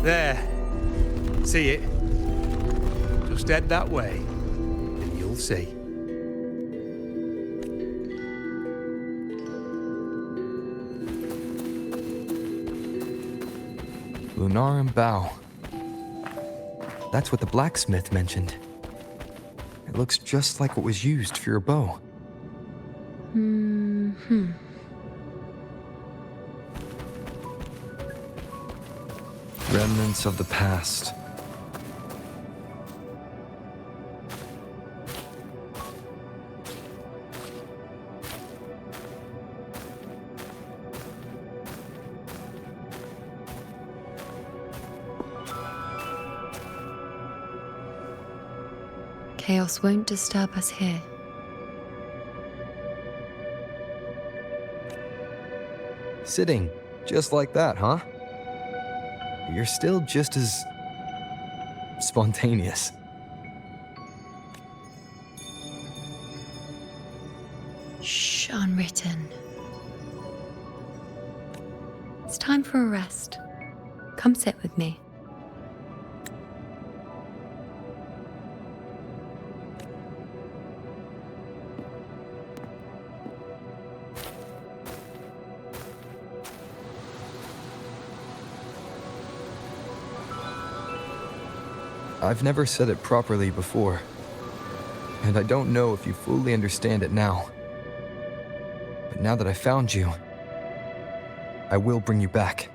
there. See it? Just head that way, and you'll see. Lunarum bow. That's what the blacksmith mentioned. It looks just like what was used for your bow. Remnants of the past. Chaos won't disturb us here. Sitting just like that, huh? You're still just as spontaneous. Shh, unwritten. It's time for a rest. Come sit with me. I've never said it properly before, and I don't know if you fully understand it now. But now that I found you, I will bring you back.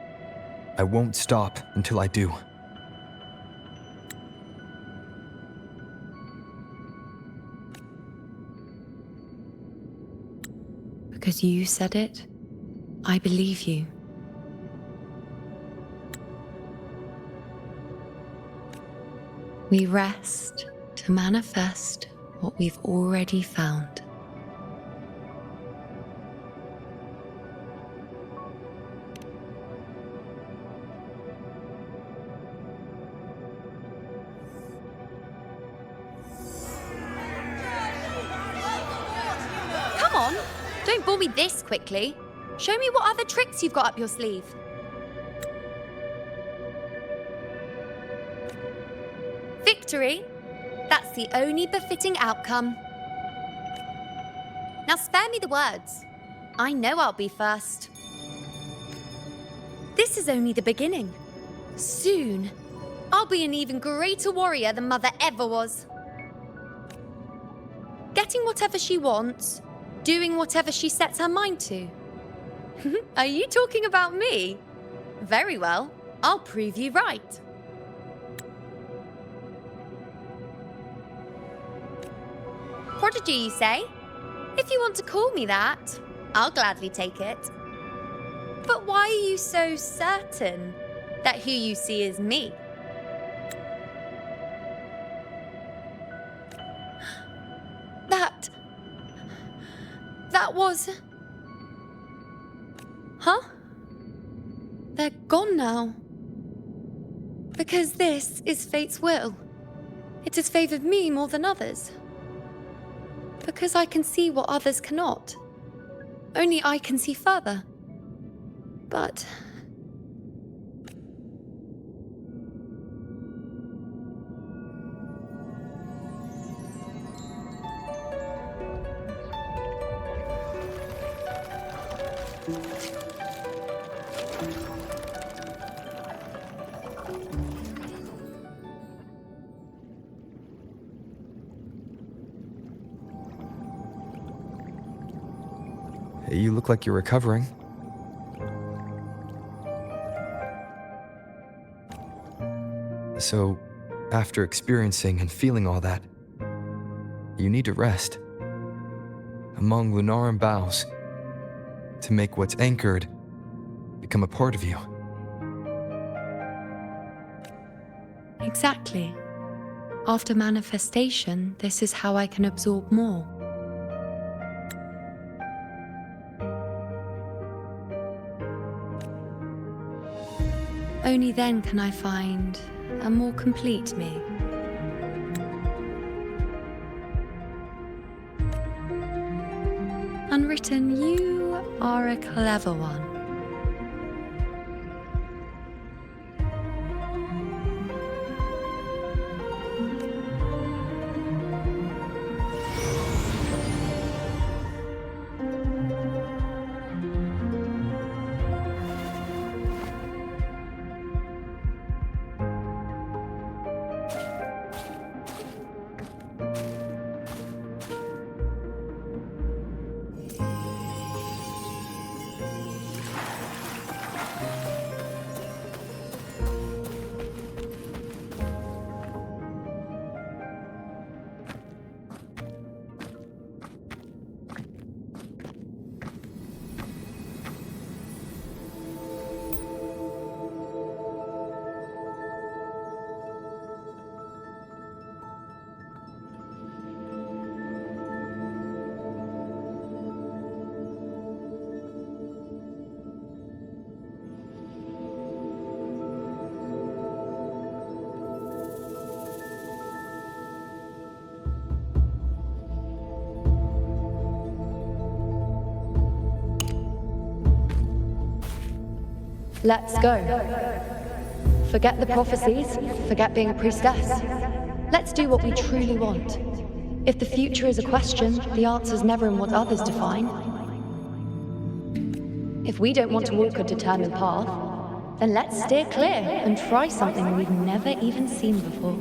I won't stop until I do. Because you said it, I believe you. We rest to manifest what we've already found. Come on, don't bore me this quickly. Show me what other tricks you've got up your sleeve. Victory? That's the only befitting outcome. Now spare me the words. I know I'll be first. This is only the beginning. Soon, I'll be an even greater warrior than Mother ever was. Getting whatever she wants, doing whatever she sets her mind to. Are you talking about me? Very well, I'll prove you right. Prodigy, you say? If you want to call me that, I'll gladly take it. But why are you so certain that who you see is me? That was... Huh? They're gone now. Because this is fate's will. It has favored me more than others. Because I can see what others cannot. Only I can see further. But... You look like you're recovering. So, after experiencing and feeling all that, you need to rest among Lunarum boughs to make what's anchored become a part of you. Exactly. After manifestation, this is how I can absorb more. Only then can I find a more complete me. Unwritten, you are a clever one. Let's go. Forget the prophecies, forget being a priestess. Let's do what we truly want. If the future is a question, the answer's never in what others define. If we don't want to walk a determined path, then let's steer clear and try something we've never even seen before.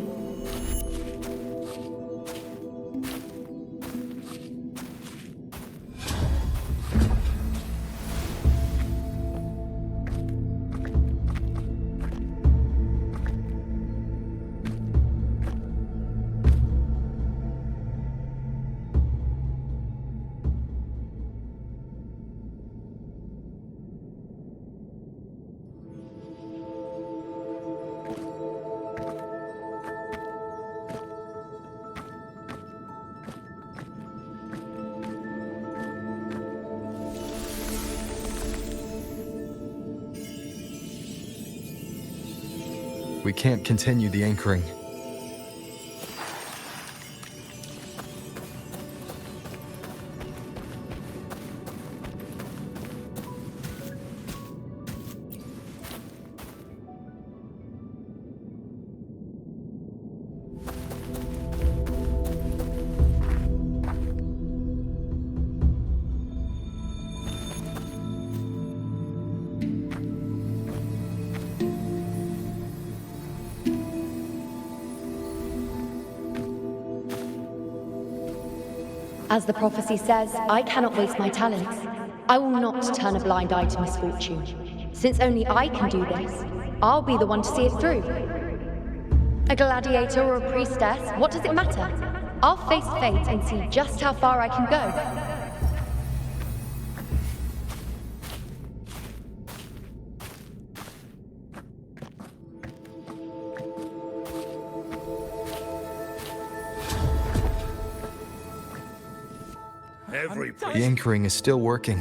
We can't continue the anchoring. As the prophecy says, I cannot waste my talents. I will not turn a blind eye to misfortune. Since only I can do this, I'll be the one to see it through. A gladiator or a priestess, what does it matter? I'll face fate and see just how far I can go. The anchoring is still working.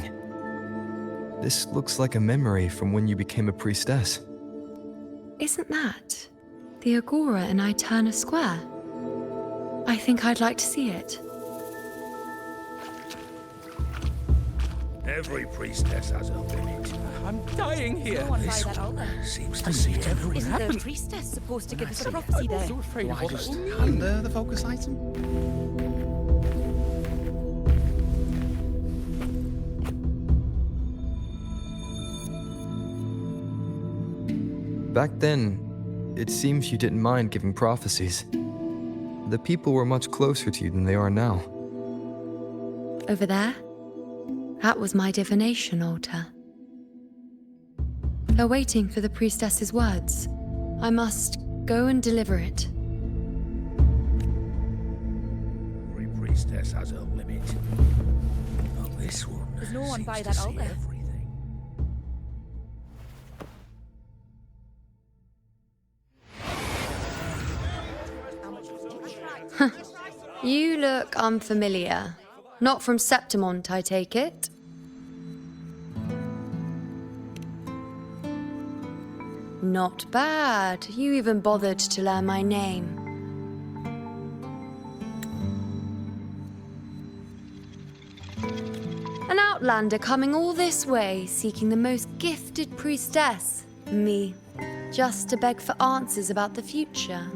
This looks like a memory from when you became a priestess. Isn't that the Agora in Eterna Square? I think I'd like to see it. Every priestess has a limit. I'm dying here. This one seems to see everything. Isn't the priestess supposed to give us a prophecy there? So afraid Do of I what just that will mean. hand her the focus item? Back then, it seems you didn't mind giving prophecies. The people were much closer to you than they are now. Over there? That was my divination altar. They're waiting for the priestess's words. I must go and deliver it. Every priestess has a limit. Not this one. There's no one seems by to that see altar. everything. You look unfamiliar. Not from Septimont, I take it. Not bad. You even bothered to learn my name. An outlander coming all this way, seeking the most gifted priestess, me, just to beg for answers about the future.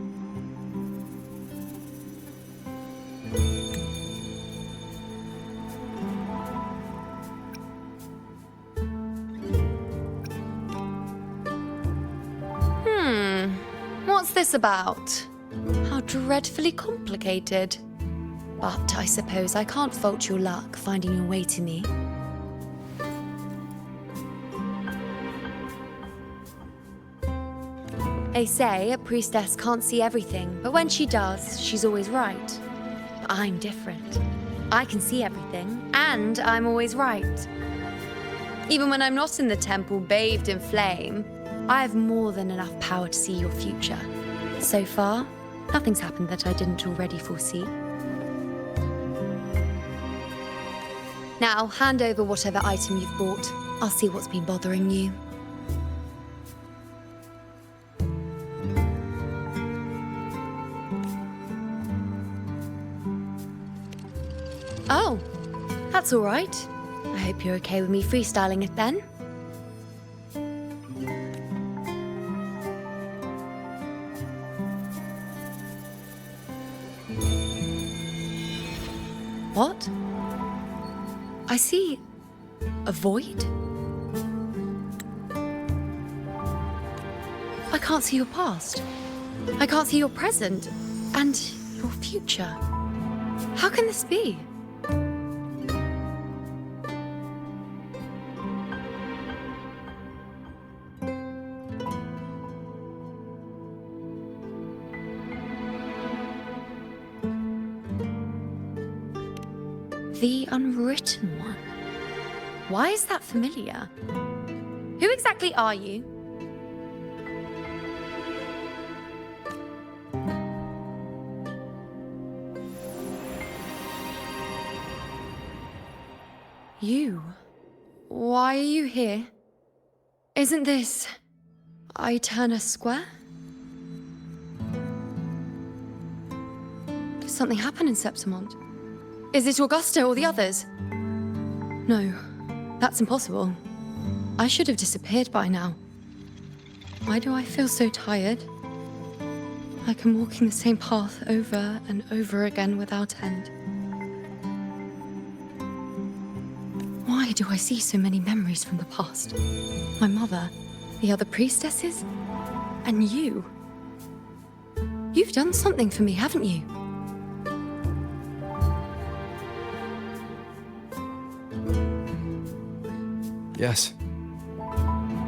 What's this about? How dreadfully complicated. But I suppose I can't fault your luck finding your way to me. They say a priestess can't see everything, but when she does, she's always right. But I'm different. I can see everything, and I'm always right. Even when I'm not in the temple bathed in flame, I have more than enough power to see your future. So far, nothing's happened that I didn't already foresee. Now, hand over whatever item you've bought. I'll see what's been bothering you. Oh, that's all right. I hope you're okay with me freestyling it then. What? I see a void? I can't see your past. I can't see your present and your future. How can this be? The Unwritten One. Why is that familiar? Who exactly are you? You? Why are you here? Isn't this Eterna Square? Did something happen in Septimont? Is it Augusta or the others? No, that's impossible. I should have disappeared by now. Why do I feel so tired? Like I'm walking the same path over and over again without end. Why do I see so many memories from the past? My mother, the other priestesses, and you. You've done something for me, haven't you? Yes.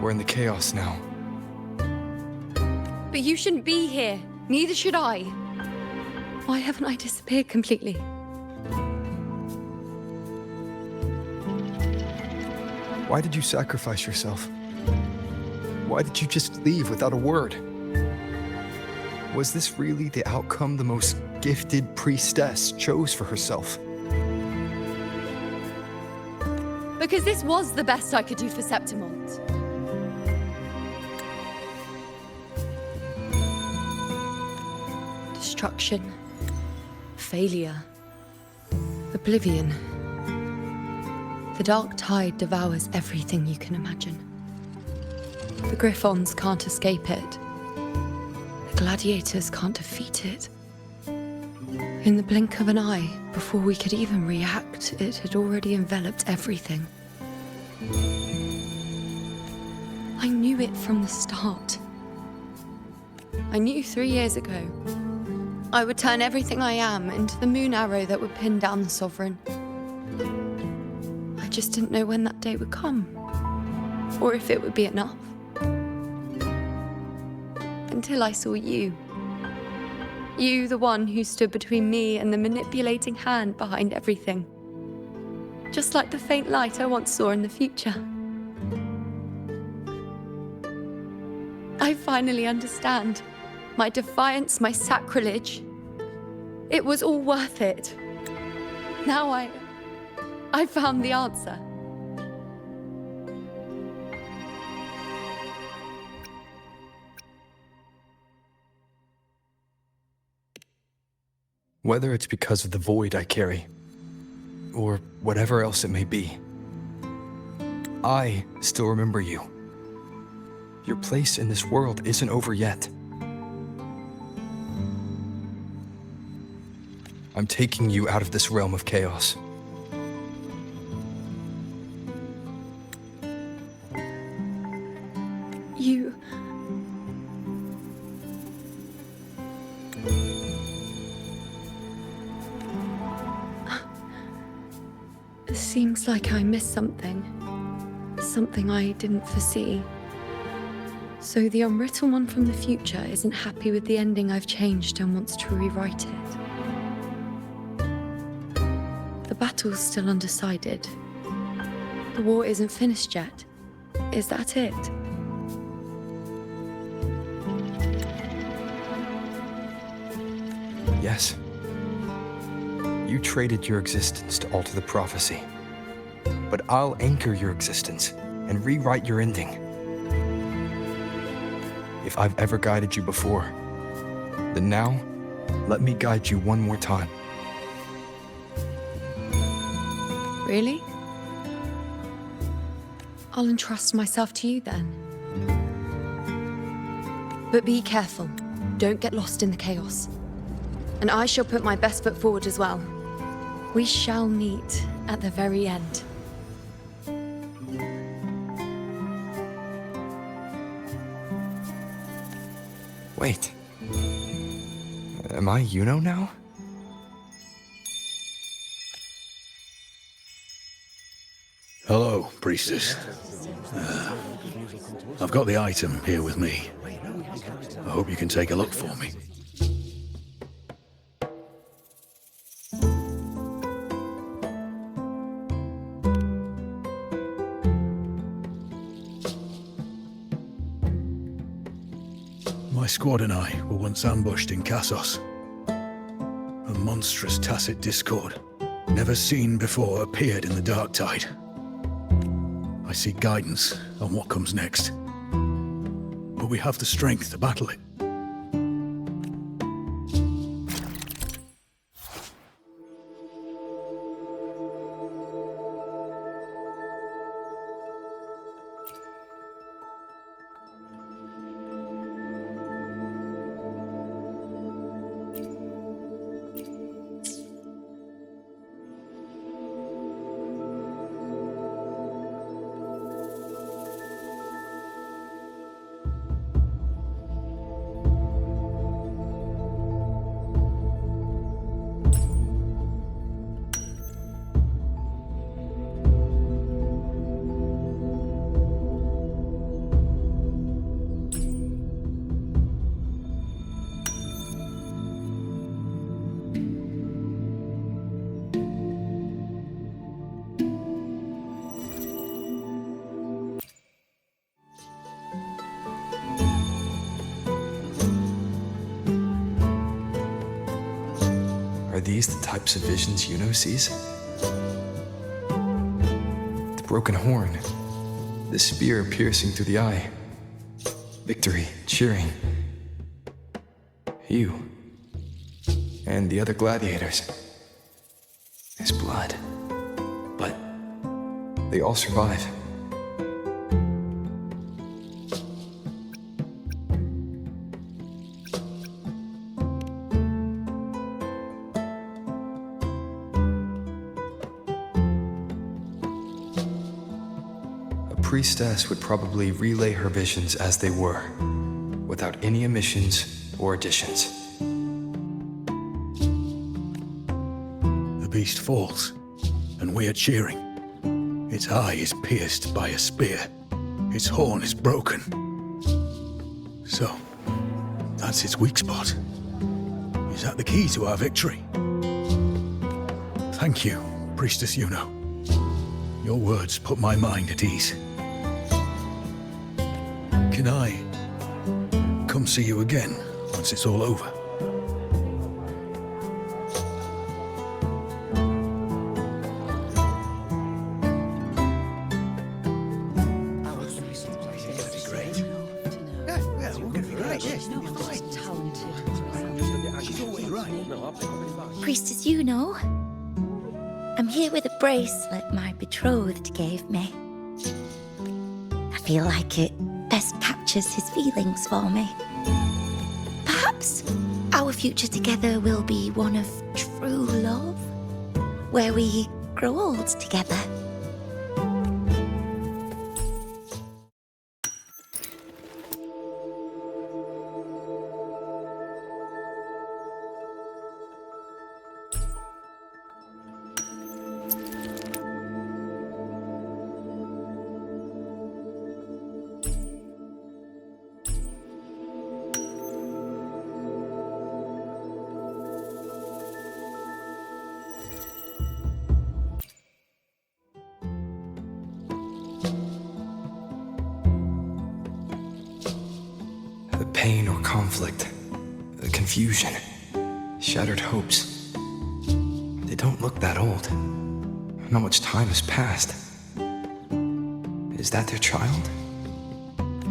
We're in the chaos now. But you shouldn't be here. Neither should I. Why haven't I disappeared completely? Why did you sacrifice yourself? Why did you just leave without a word? Was this really the outcome the most gifted priestess chose for herself? Because this was the best I could do for Septimont. Destruction, failure, oblivion. The dark tide devours everything you can imagine. The Griffons can't escape it. The gladiators can't defeat it. In the blink of an eye, before we could even react, it had already enveloped everything. I knew it from the start. I knew 3 years ago I would turn everything I am into the moon arrow that would pin down the Sovereign. I just didn't know when that day would come, or if it would be enough. Until I saw you. You, the one who stood between me and the manipulating hand behind everything. Just like the faint light I once saw in the future. I finally understand. My defiance, my sacrilege. It was all worth it. Now I found the answer. Whether it's because of the void I carry, or whatever else it may be, I still remember you. Your place in this world isn't over yet. I'm taking you out of this realm of chaos. You... It seems like I missed something. Something I didn't foresee. So the Unwritten One from the future isn't happy with the ending I've changed and wants to rewrite it. The battle's still undecided. The war isn't finished yet. Is that it? Yes. You traded your existence to alter the prophecy. But I'll anchor your existence and rewrite your ending. If I've ever guided you before, then now, let me guide you one more time. Really? I'll entrust myself to you then. But be careful. Don't get lost in the chaos. And I shall put my best foot forward as well. We shall meet at the very end. Wait. Am I Yuno now? Hello, priestess. I've got the item here with me. I hope you can take a look for me. My squad and I were once ambushed in Kassos. A monstrous tacit discord, never seen before, appeared in the dark tide. I seek guidance on what comes next. But we have the strength to battle it. Are these the types of visions Yuno sees? The broken horn, the spear piercing through the eye, victory cheering. You and the other gladiators. His blood. But they all survive. Priestess would probably relay her visions as they were, without any omissions or additions. The beast falls, and we are cheering. Its eye is pierced by a spear. Its horn is broken. So, that's its weak spot. Is that the key to our victory? Thank you, Priestess Yuno. Your words put my mind at ease. Can I come see you again once it's all over? Priestess Yuno, I'm here with a bracelet my betrothed gave me. I feel like it best captures his feelings for me. Perhaps our future together will be one of true love, where we grow old together. Pain or conflict, confusion, shattered hopes. They don't look that old. Not much time has passed. Is that their child?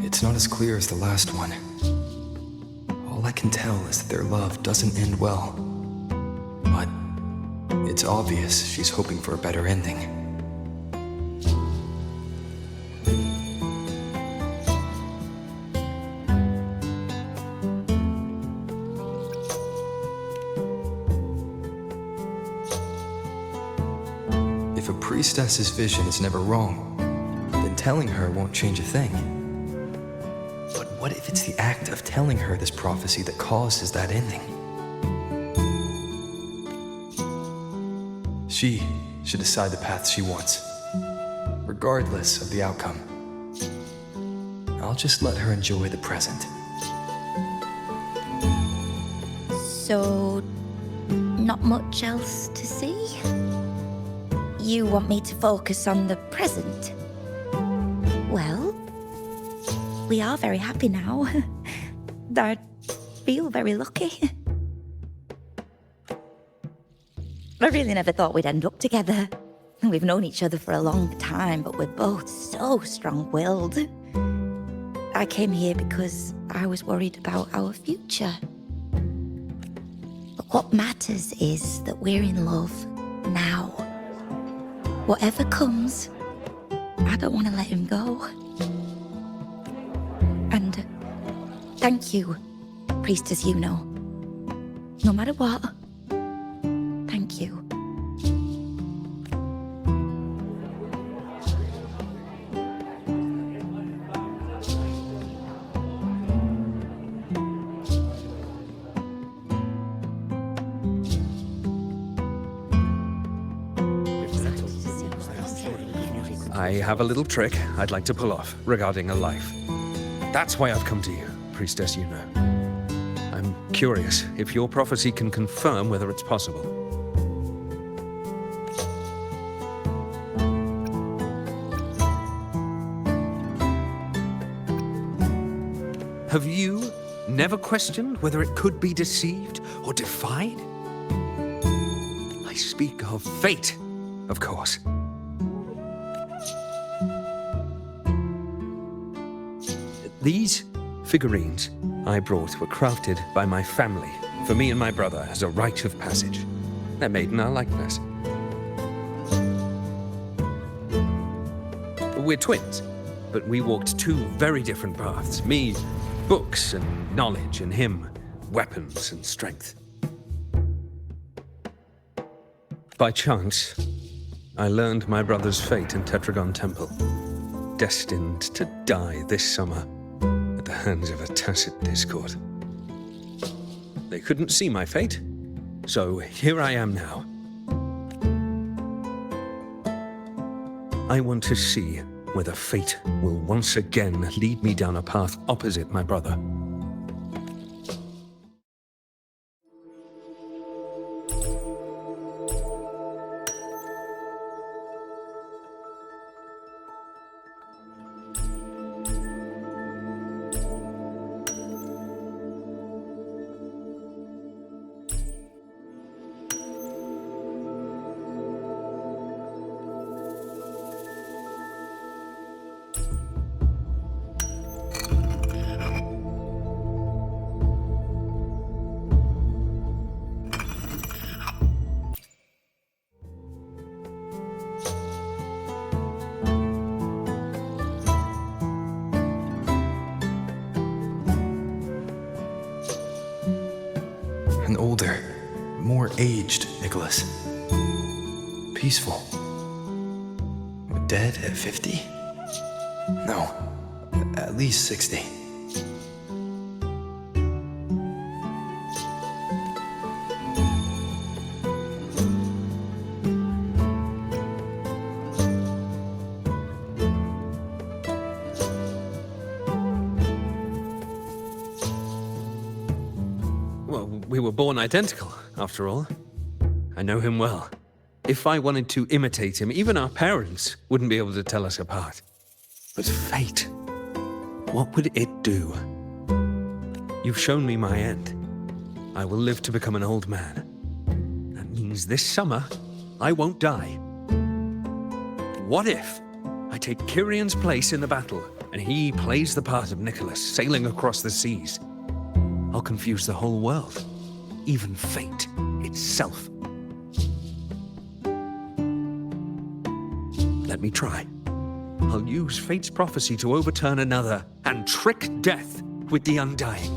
It's not as clear as the last one. All I can tell is that their love doesn't end well. But it's obvious she's hoping for a better ending. priestess's vision is never wrong, then telling her won't change a thing. But what if it's the act of telling her this prophecy that causes that ending? She should decide the path she wants, regardless of the outcome. I'll just let her enjoy the present. So, not much else to see? You want me to focus on the present? Well, we are very happy now. I feel very lucky. I really never thought we'd end up together. We've known each other for a long time, but we're both so strong-willed. I came here because I was worried about our future. But what matters is that we're in love now. Whatever comes, I don't want to let him go. And thank you, Priestess Yuno. No matter what, thank you. I have a little trick I'd like to pull off regarding a life. That's why I've come to you, Priestess Yuno. I'm curious if your prophecy can confirm whether it's possible. Have you never questioned whether it could be deceived or defied? I speak of fate, of course. These figurines I brought were crafted by my family for me and my brother as a rite of passage. They're made in our likeness. We're twins, but we walked two very different paths. Me, books and knowledge, and him, weapons and strength. By chance, I learned my brother's fate in Tetragon Temple, destined to die this summer at the hands of a tacit discord. They couldn't see my fate, so here I am now. I want to see whether fate will once again lead me down a path opposite my brother. An older, more aged Nicholas. Peaceful. Dead at 50? No, at least 60. We were born identical, after all. I know him well. If I wanted to imitate him, even our parents wouldn't be able to tell us apart. But fate, what would it do? You've shown me my end. I will live to become an old man. That means this summer, I won't die. What if I take Kyrion's place in the battle, and he plays the part of Nicholas, sailing across the seas? I'll confuse the whole world. Even fate itself. Let me try. I'll use fate's prophecy to overturn another and trick death with the undying.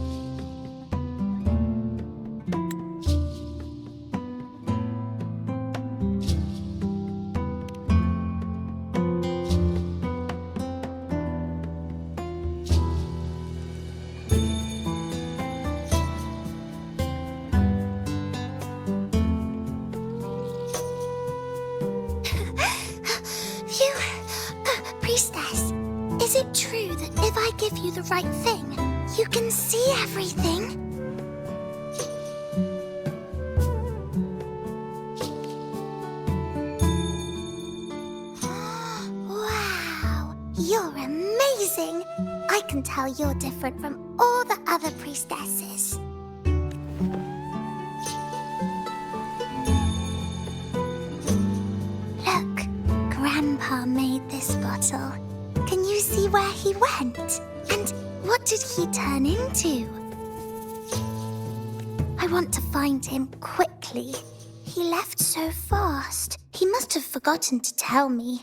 priestess, is it true that if I give you the right thing, you can see everything? Wow, you're amazing! I can tell you're different from all the other priestesses. Look, Grandpa made this bottle. Can you see where he went? And what did he turn into? I want to find him quickly. He left so fast. He must have forgotten to tell me.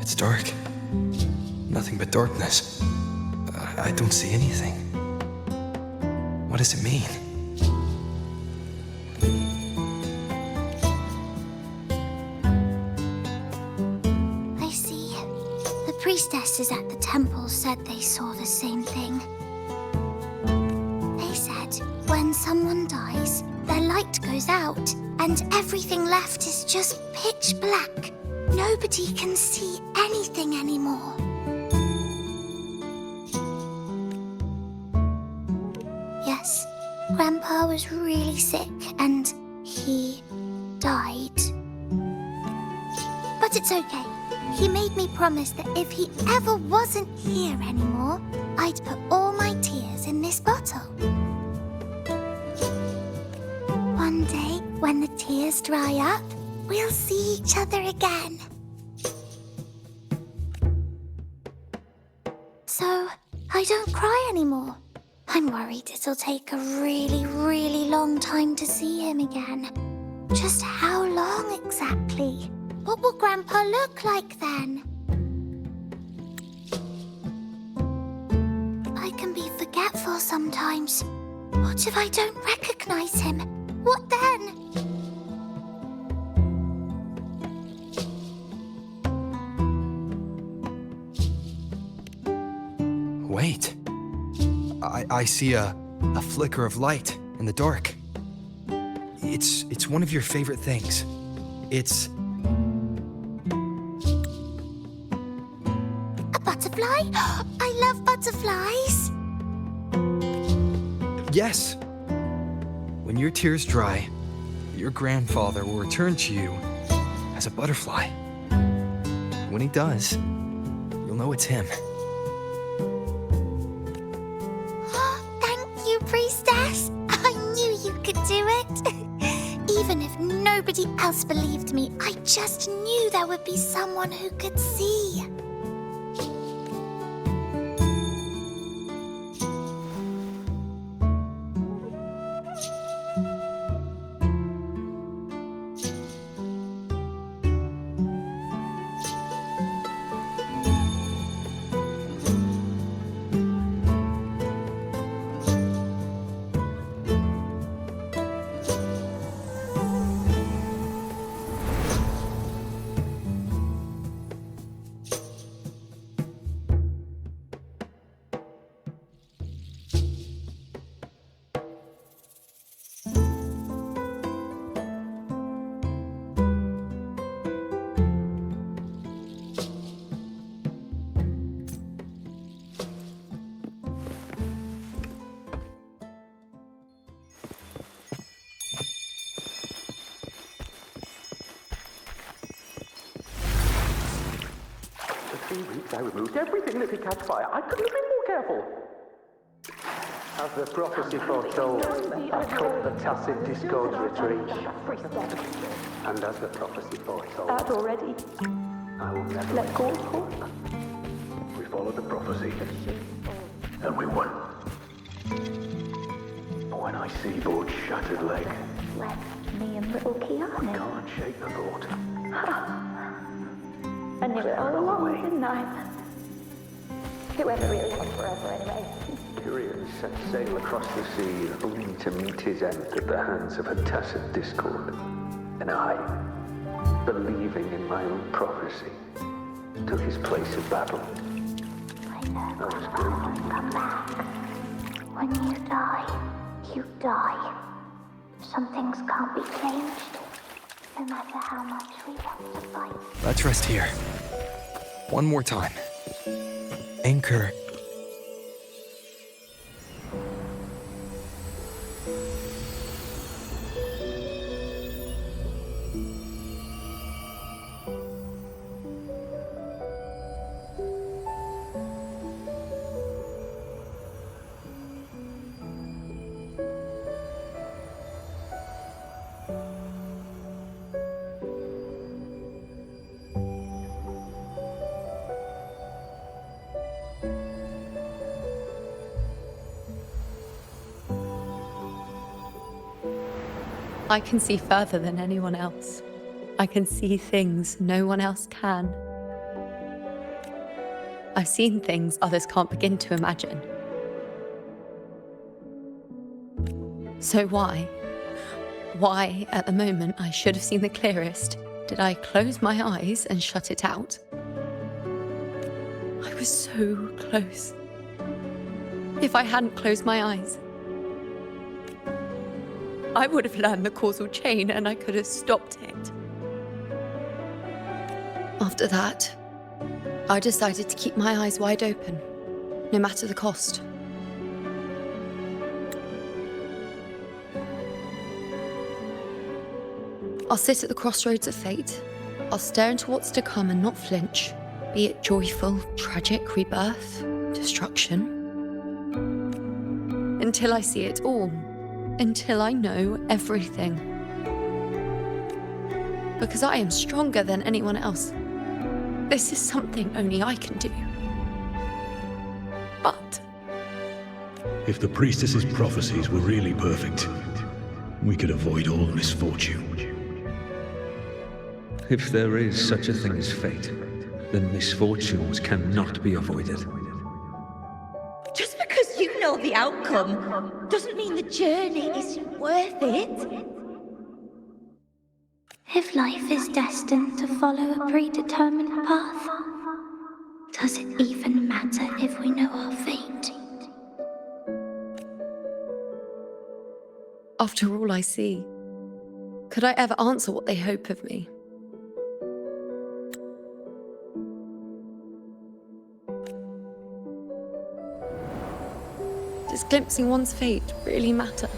It's dark. Nothing but darkness. I don't see anything. What does it mean? I see. The priestesses at the temple said they saw the same thing. They said when someone dies, their light goes out, and everything left is just pitch black. Nobody can see anything anymore. Yes, Grandpa was really sick and he died. But it's okay. He made me promise that if he ever wasn't here anymore, I'd put all my tears in this bottle. One day, when the tears dry up, we'll see each other again. So, I don't cry anymore. I'm worried it'll take a really, really long time to see him again. Just how long exactly? What will Grandpa look like then? I can be forgetful sometimes. What if I don't recognize him? What then? Wait. I see a flicker of light in the dark. It's one of your favorite things. It's... a butterfly? I love butterflies. Yes. When your tears dry, your grandfather will return to you as a butterfly. When he does, you'll know it's him. Thank you, Priestess. I knew you could do it. Even if nobody else believed me, I just knew there would be someone who could see. I removed everything that could catch fire. I couldn't have been more careful. As the prophecy foretold, I cut the tacit discordia tree. And as the prophecy foretold, Out already. I will never Let go, of course. We follow the prophecy. and we won. But when I see Bord's shattered leg, Left me and little Kiana. can't shake the thought. I knew it all along, didn't I? Whoever really was forever anyway. Tyrion set sail across the sea, only to meet his end at the hands of a tacit discord. And I, believing in my own prophecy, took his place of battle. Come back. When you die, you die. Some things can't be changed, no matter how much we want to fight. Let's rest here. One more time. Anchor. I can see further than anyone else. I can see things no one else can. I've seen things others can't begin to imagine. So why at the moment I should have seen the clearest, did I close my eyes and shut it out? I was so close. If I hadn't closed my eyes, I would have learned the causal chain and I could have stopped it. After that, I decided to keep my eyes wide open, no matter the cost. I'll sit at the crossroads of fate. I'll stare into what's to come and not flinch, be it joyful, tragic, rebirth, destruction. Until I see it all. Until I know everything. Because I am stronger than anyone else. This is something only I can do. But if the priestess's prophecies were really perfect, we could avoid all misfortune. If there is such a thing as fate, then misfortunes cannot be avoided. Just because you know the outcome doesn't mean the journey isn't worth it. If life is destined to follow a predetermined path, does it even matter if we know our fate? after all I see, could I ever answer what they hope of me? Does glimpsing one's fate really matter?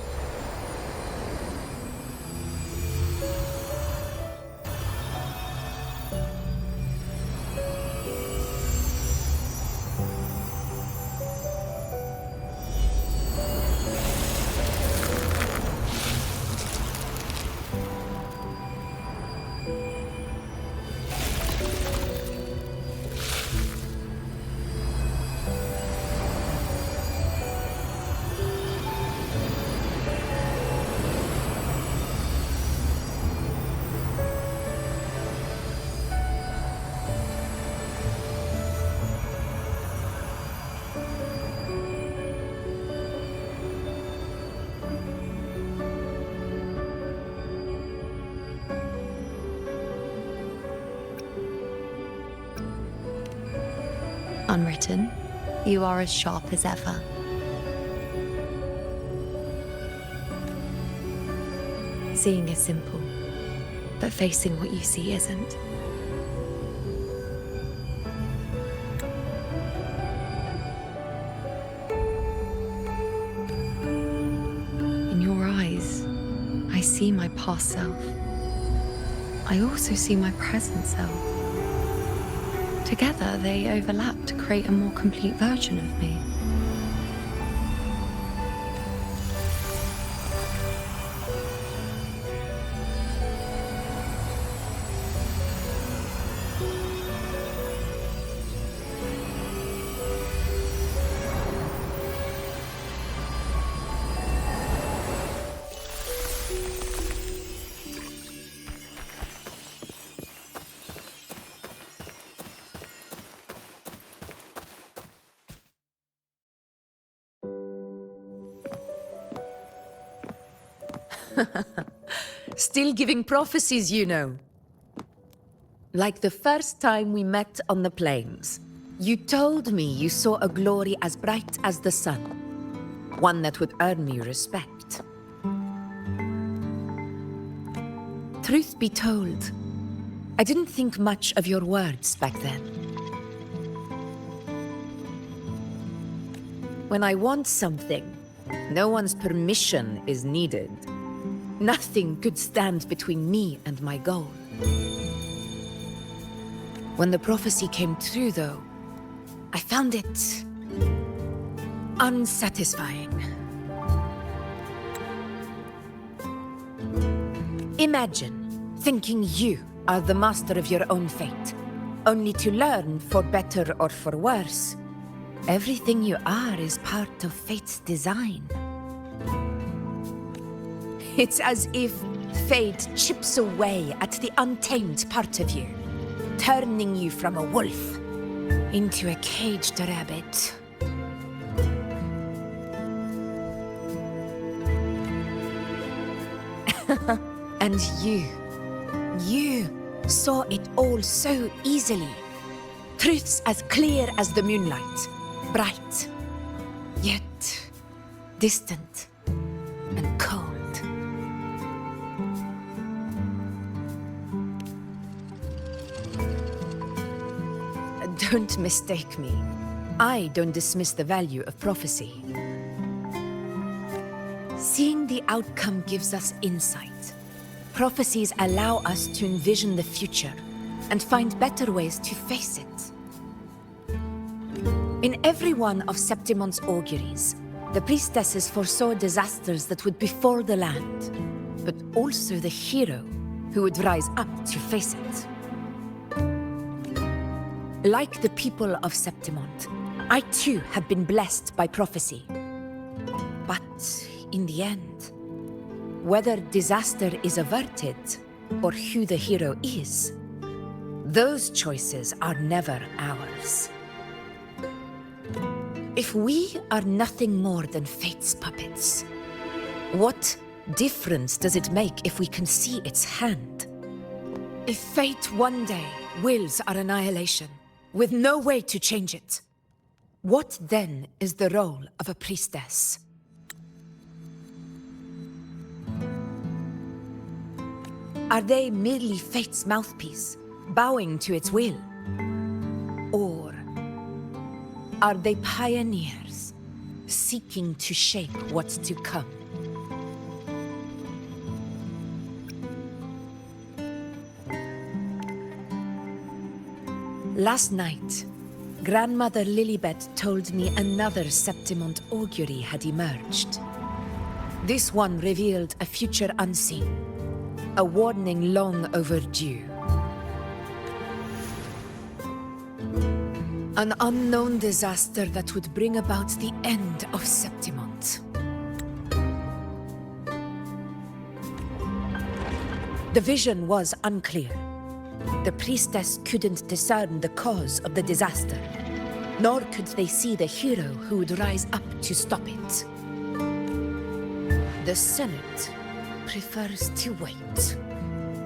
Unwritten, you are as sharp as ever. Seeing is simple, but facing what you see isn't. In your eyes, I see my past self. I also see my present self. Together, they overlap to create a more complete version of me. Still giving prophecies, you know. Like the first time we met on the plains. You told me you saw a glory as bright as the sun. One that would earn me respect. Truth be told, I didn't think much of your words back then. When I want something, no one's permission is needed. Nothing could stand between me and my goal. When the prophecy came true, though, I found it unsatisfying. Imagine thinking you are the master of your own fate, only to learn, for better or for worse, everything you are is part of fate's design. It's as if fate chips away at the untamed part of you, turning you from a wolf into a caged rabbit. And you saw it all so easily. Truths as clear as the moonlight, bright, yet distant and cold. Don't mistake me. I don't dismiss the value of prophecy. Seeing the outcome gives us insight. Prophecies allow us to envision the future and find better ways to face it. In every one of Septimon's auguries, the priestesses foresaw disasters that would befall the land, but also the hero who would rise up to face it. Like the people of Septimont, I too have been blessed by prophecy. But in the end, whether disaster is averted or who the hero is, those choices are never ours. If we are nothing more than fate's puppets, what difference does it make if we can see its hand? If fate one day wills our annihilation, with no way to change it, what then is the role of a priestess? Are they merely fate's mouthpiece, bowing to its will? Or are they pioneers, seeking to shape what's to come? Last night, Grandmother Lilibet told me another Septimont augury had emerged. This one revealed a future unseen, a warning long overdue. An unknown disaster that would bring about the end of Septimont. The vision was unclear. The priestess couldn't discern the cause of the disaster, nor could they see the hero who would rise up to stop it. The Senate prefers to wait,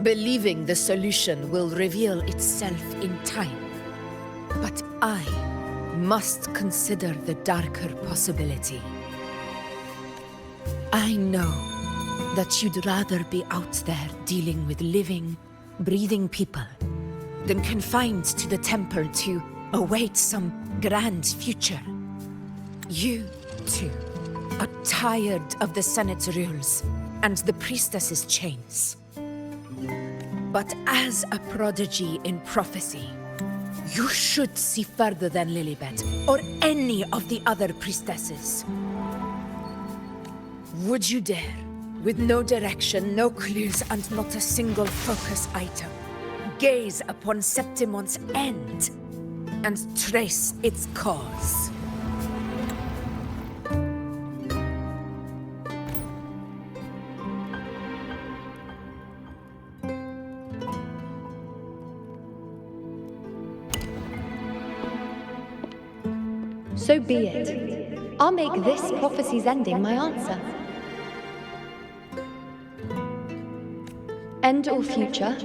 believing the solution will reveal itself in time. But I must consider the darker possibility. I know that you'd rather be out there dealing with living, breathing people than confined to the temple to await some grand future. You, too, are tired of the Senate's rules and the priestess's chains. But as a prodigy in prophecy, you should see further than Lilibet or any of the other priestesses. Would you dare, with no direction, no clues, and not a single focus item, gaze upon Septimont's end and trace its cause? So be it. I'll make this prophecy's ending my answer. End or future,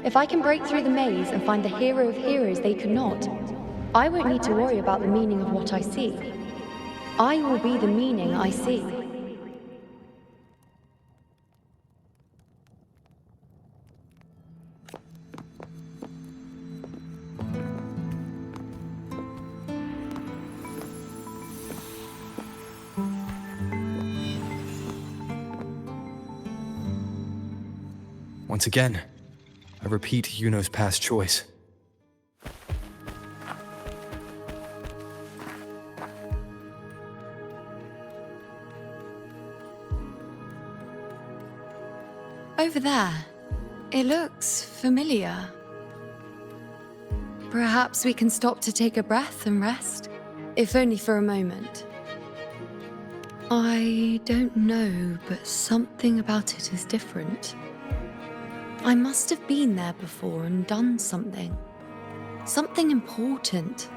if I can break through the maze and find the hero of heroes they could not, I won't need to worry about the meaning of what I see. I will be the meaning I see. Once again, I repeat Yuno's past choice. Over there, it looks familiar. Perhaps we can stop to take a breath and rest, if only for a moment. I don't know, but something about it is different. I must have been there before and done something. Something important.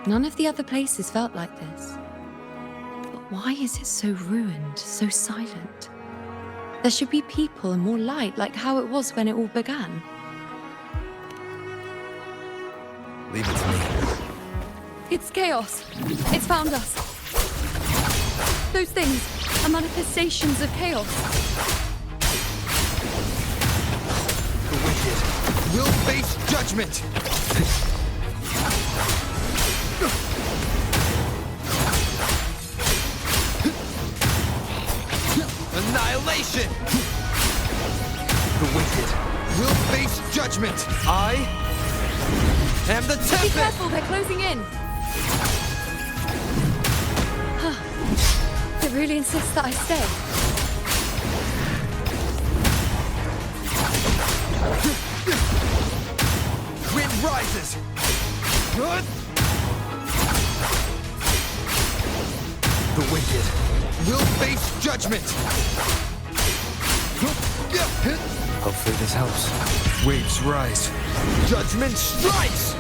None of the other places felt like this. But why is it so ruined, so silent? There should be people and more light, like how it was when it all began. Leave it to me. It's chaos. It's found us. Those things are manifestations of chaos. The wicked will face judgment! Annihilation! The wicked will face judgment! I am the Tempest! Be careful, they're closing in! It really insists that I stay. Wind rises! The wicked will face judgment! Hopefully this helps. Waves rise. Judgment strikes!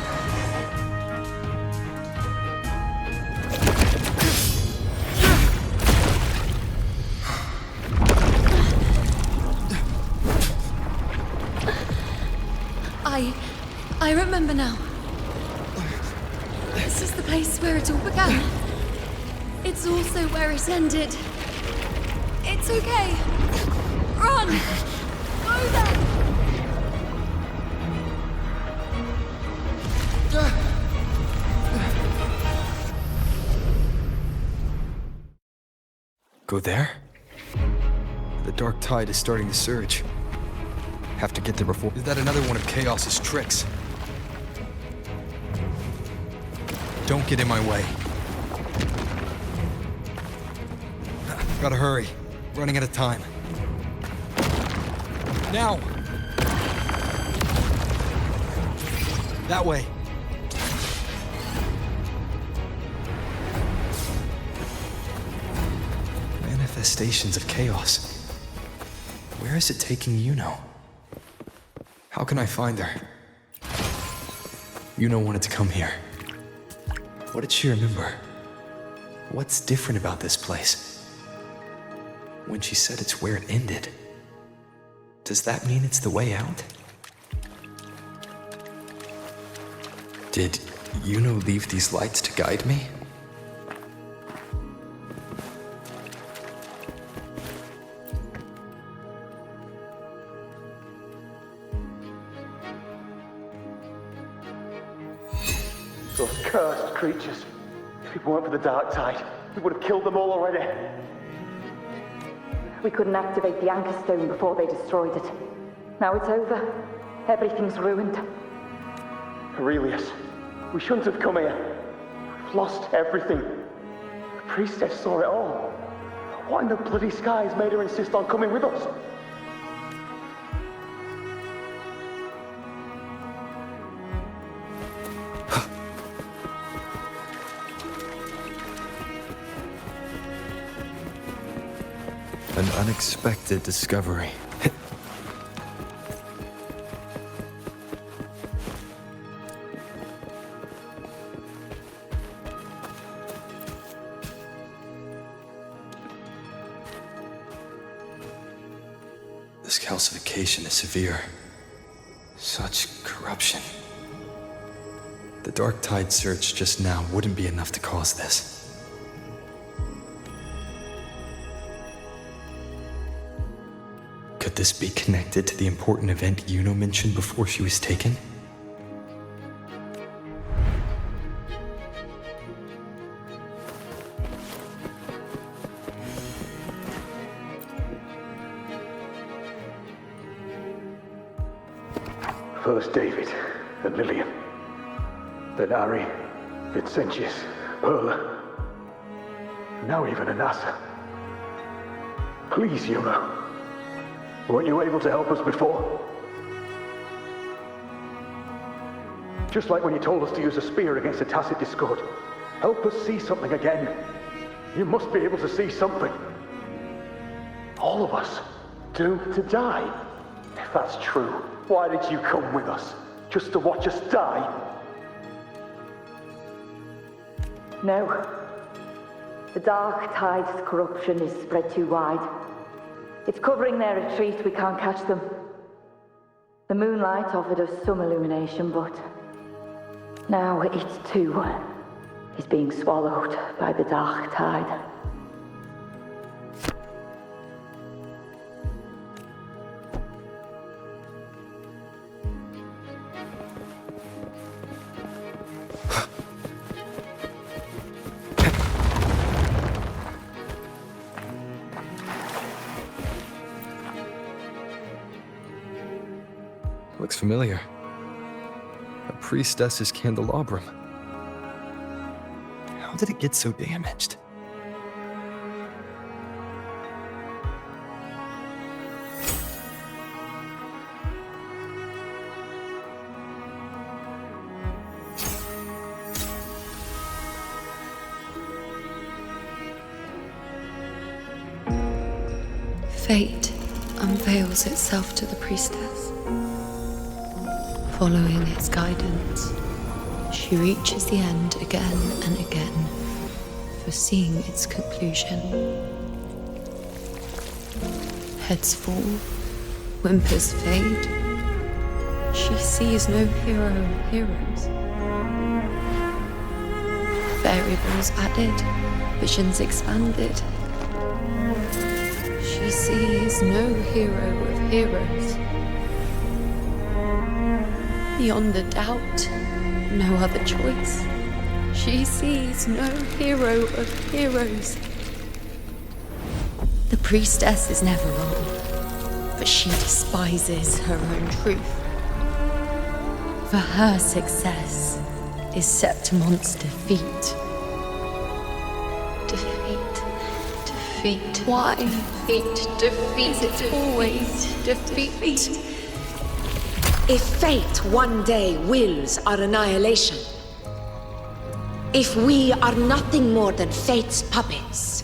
I remember now. This is the place where it all began. It's also where it ended. It's okay. Run! Go there! Go there? The dark tide is starting to surge. Have to get there before. Is that another one of Chaos's tricks? Don't get in my way. Gotta hurry. Running out of time. Now! That way. Manifestations of chaos. Where is it taking Yuno? How can I find her? Yuno wanted to come here. What did she remember? What's different about this place? When she said it's where it ended, does that mean it's the way out? Did Yuno leave these lights to guide me? Those cursed creatures. If it weren't for the dark tide, we would have killed them all already. We couldn't activate the Anchor Stone before they destroyed it. Now it's over. Everything's ruined. Aurelius, we shouldn't have come here. We've lost everything. The priestess saw it all. What in the bloody skies made her insist on coming with us? An unexpected discovery. This calcification is severe. Such corruption. The Dark Tide search just now wouldn't be enough to cause this. Could this be connected to the important event Yuno mentioned before she was taken? First David and Lillian. Then Ari, Vincentius, Perla. Now even Anassa. Please, Yuno. Weren't you able to help us before? Just like when you told us to use a spear against the Tacit Discord. Help us see something again. You must be able to see something. All of us? Doomed to die? If that's true, why did you come with us? Just to watch us die? No. The Dark Tide's corruption is spread too wide. It's covering their retreat, we can't catch them. The moonlight offered us some illumination, but now it too is being swallowed by the Dark Tide. Looks familiar. A priestess's candelabrum. How did it get so damaged? Fate unveils itself to the priestess. Following its guidance, she reaches the end again and again, foreseeing its conclusion. Heads fall, whimpers fade. She sees no hero of heroes. Variables added, visions expanded. She sees no hero of heroes. Beyond a doubt, no other choice. She sees no hero of heroes. The priestess is never wrong, but she despises her own truth. For her success is Septimon's defeat. Defeat. Why? Defeat. Is it always defeat? If fate one day wills our annihilation, if we are nothing more than fate's puppets,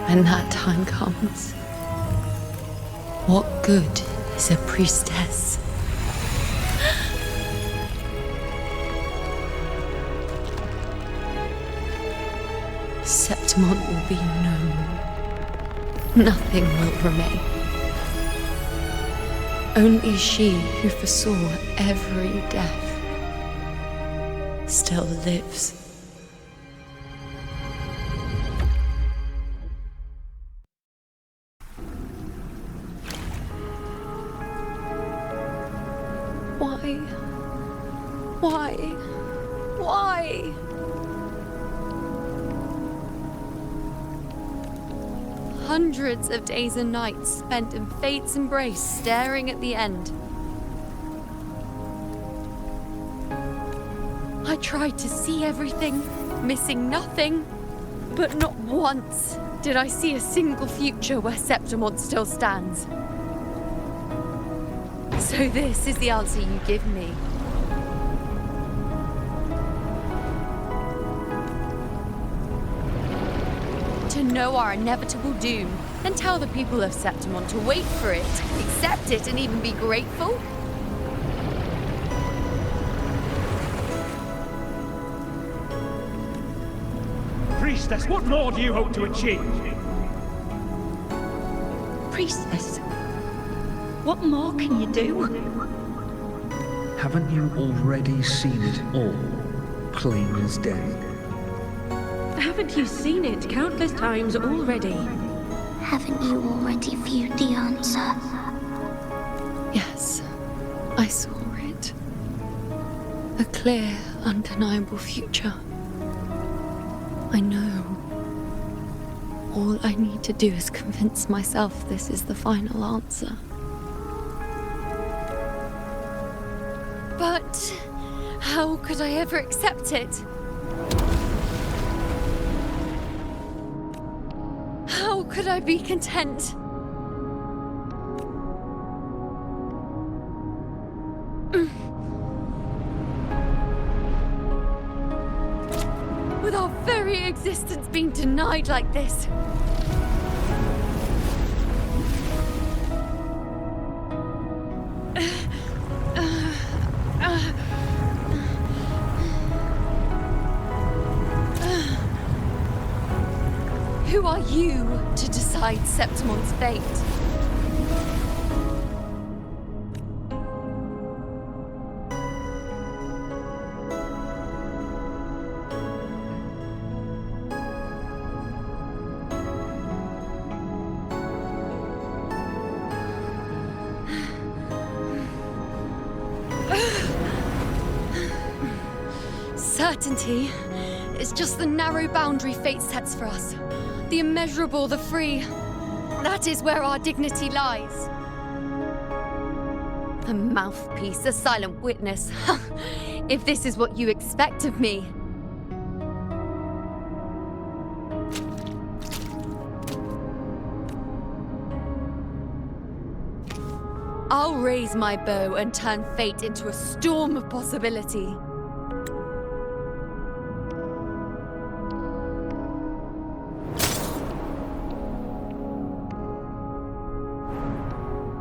when that time comes, what good is a priestess? Septimon will be known. Nothing will remain. Only she who foresaw every death still lives. Why? Hundreds of days and nights spent in fate's embrace, staring at the end. I tried to see everything, missing nothing, but not once did I see a single future where Septimon still stands. So this is the answer you give me. To know our inevitable doom, and tell the people of Septimon to wait for it, accept it, and even be grateful? Priestess, what more do you hope to achieve? Priestess, what more can you do? Haven't you already seen it all, plain as day? Haven't you seen it countless times already? Haven't you already viewed the answer? Yes, I saw it. A clear, undeniable future. I know. All I need to do is convince myself this is the final answer. But how could I ever accept it? How could I be content? With our very existence being denied like this. Who are you to decide Septimon's fate? Certainty is just the narrow boundary fate sets for us. The immeasurable, the free. That is where our dignity lies. A mouthpiece, a silent witness. If this is what you expect of me. I'll raise my bow and turn fate into a storm of possibility.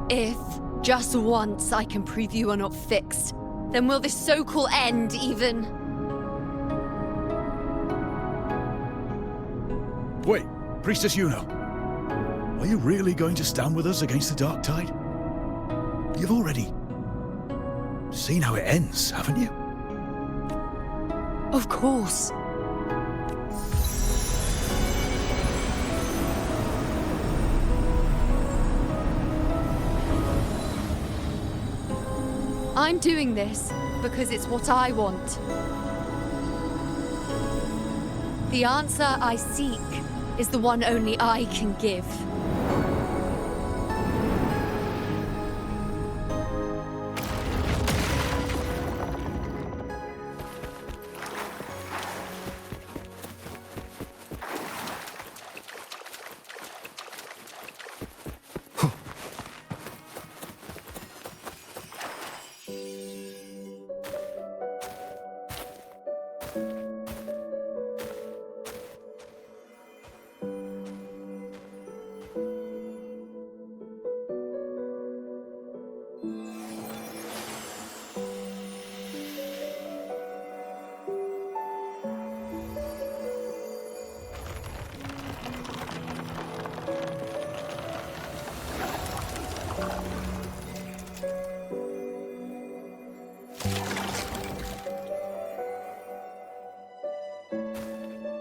If, just once, I can prove you are not fixed, then will this so-called end even... Wait, Priestess Yuno. Are you really going to stand with us against the Dark Tide? You've already seen how it ends, haven't you? Of course. I'm doing this because it's what I want. The answer I seek is the one only I can give.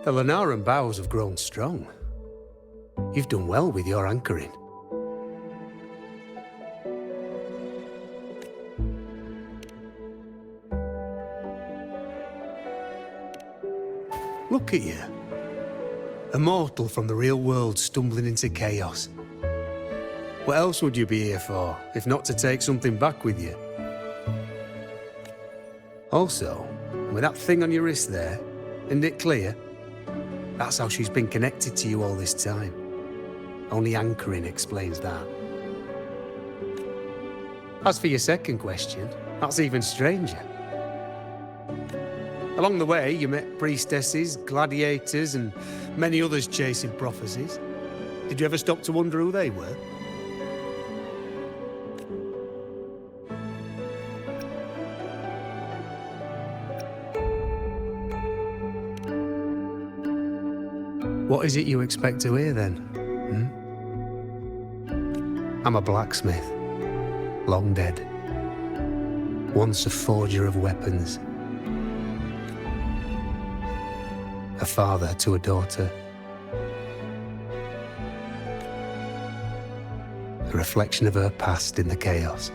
The Lenaran bows have grown strong. You've done well with your anchoring. Look at you. A mortal from the real world stumbling into chaos. What else would you be here for, if not to take something back with you? Also, with that thing on your wrist there, isn't it clear? That's how she's been connected to you all this time. Only anchoring explains that. As for your second question, that's even stranger. Along the way, you met priestesses, gladiators, and many others chasing prophecies. Did you ever stop to wonder who they were? What is it you expect to hear, then? I'm a blacksmith, long dead. Once a forger of weapons. A father to a daughter. A reflection of her past in the chaos.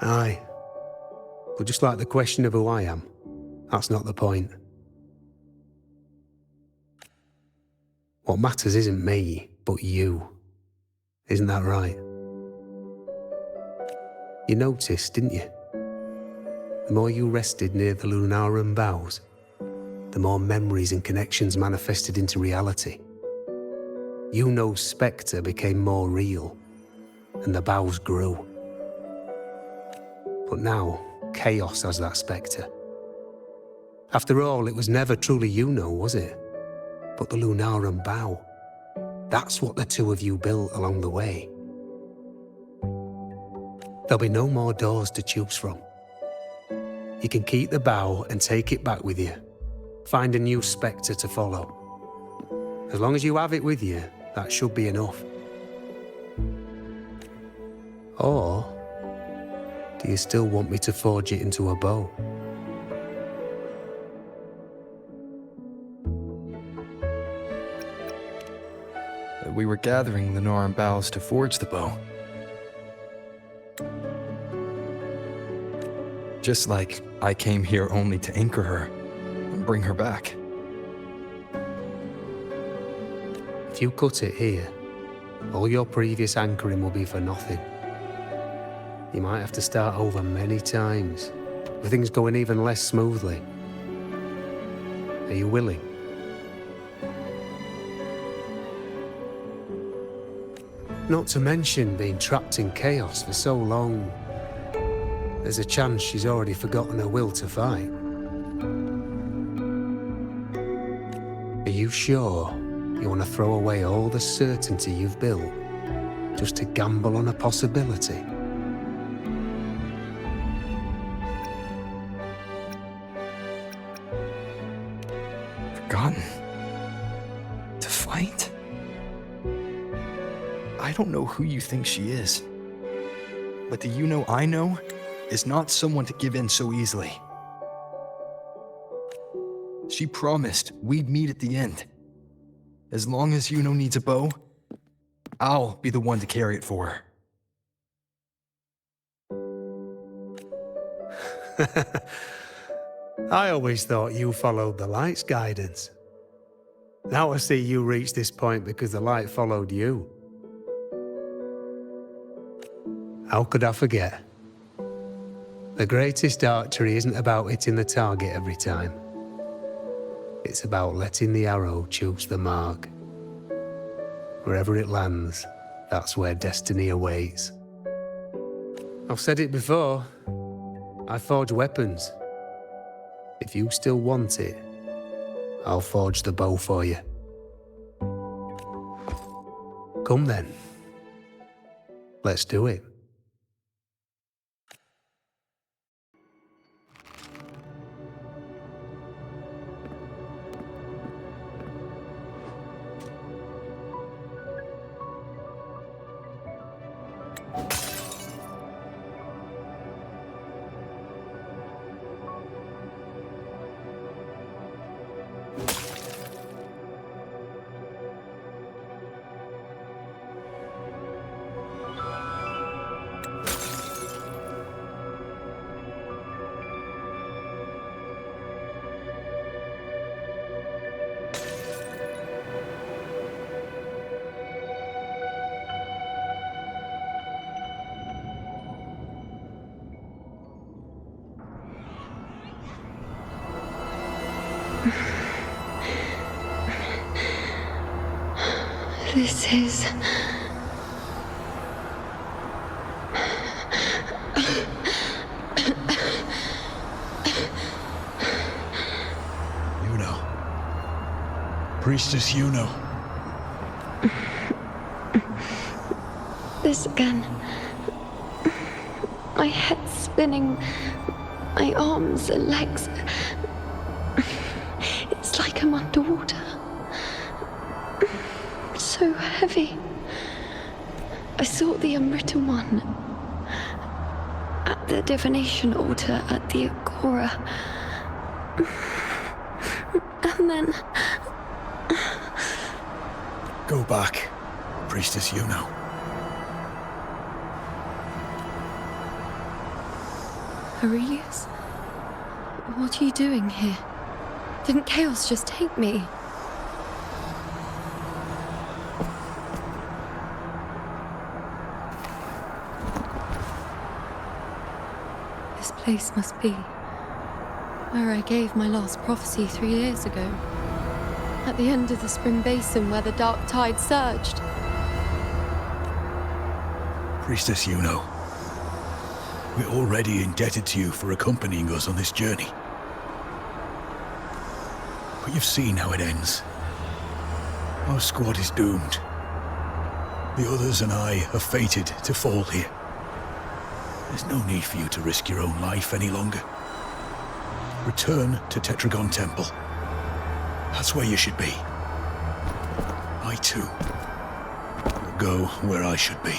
Aye. But just like the question of who I am, that's not the point. What matters isn't me, but you. Isn't that right? You noticed, didn't you? The more you rested near the Lunarum boughs, the more memories and connections manifested into reality. Yuno's spectre became more real, and the boughs grew. But now, chaos has that spectre. After all, it was never truly Yuno, was it? But the Lunarum bough. That's what the two of you built along the way. There'll be no more doors to choose from. You can keep the bough and take it back with you. Find a new spectre to follow. As long as you have it with you, that should be enough. Or do you still want me to forge it into a bow? We were gathering Lunarum boughs to forge the bow. Just like I came here only to anchor her and bring her back. If you cut it here, all your previous anchoring will be for nothing. You might have to start over many times, with things going even less smoothly. Are you willing? Not to mention being trapped in chaos for so long. There's a chance she's already forgotten her will to fight. Are you sure you want to throw away all the certainty you've built just to gamble on a possibility? Forgotten? To fight? I don't know who you think she is. But the Yuno I know is not someone to give in so easily. She promised we'd meet at the end. As long as Yuno needs a bow, I'll be the one to carry it for her. I always thought you followed the light's guidance. Now I see you reached this point because the light followed you. How could I forget? The greatest archery isn't about hitting the target every time. It's about letting the arrow choose the mark. Wherever it lands, that's where destiny awaits. I've said it before. I forge weapons. If you still want it, I'll forge the bow for you. Come then. Let's do it. This is... Yuno. Priestess Yuno. This again. My head spinning, my arms and legs. It's like like I'm underwater. So heavy. I sought the Unwritten One at the divination altar at the Agora. And then... Go back, Priestess Yuno. Aurelius? What are you doing here? Didn't Chaos just take me? This place must be where I gave my last prophecy 3 years ago. At the end of the spring basin where the dark tide surged. Priestess Yuno, we're already indebted to you for accompanying us on this journey. But you've seen how it ends. Our squad is doomed. The others and I are fated to fall here. There's no need for you to risk your own life any longer. Return to Tetragon Temple. That's where you should be. I too will go where I should be.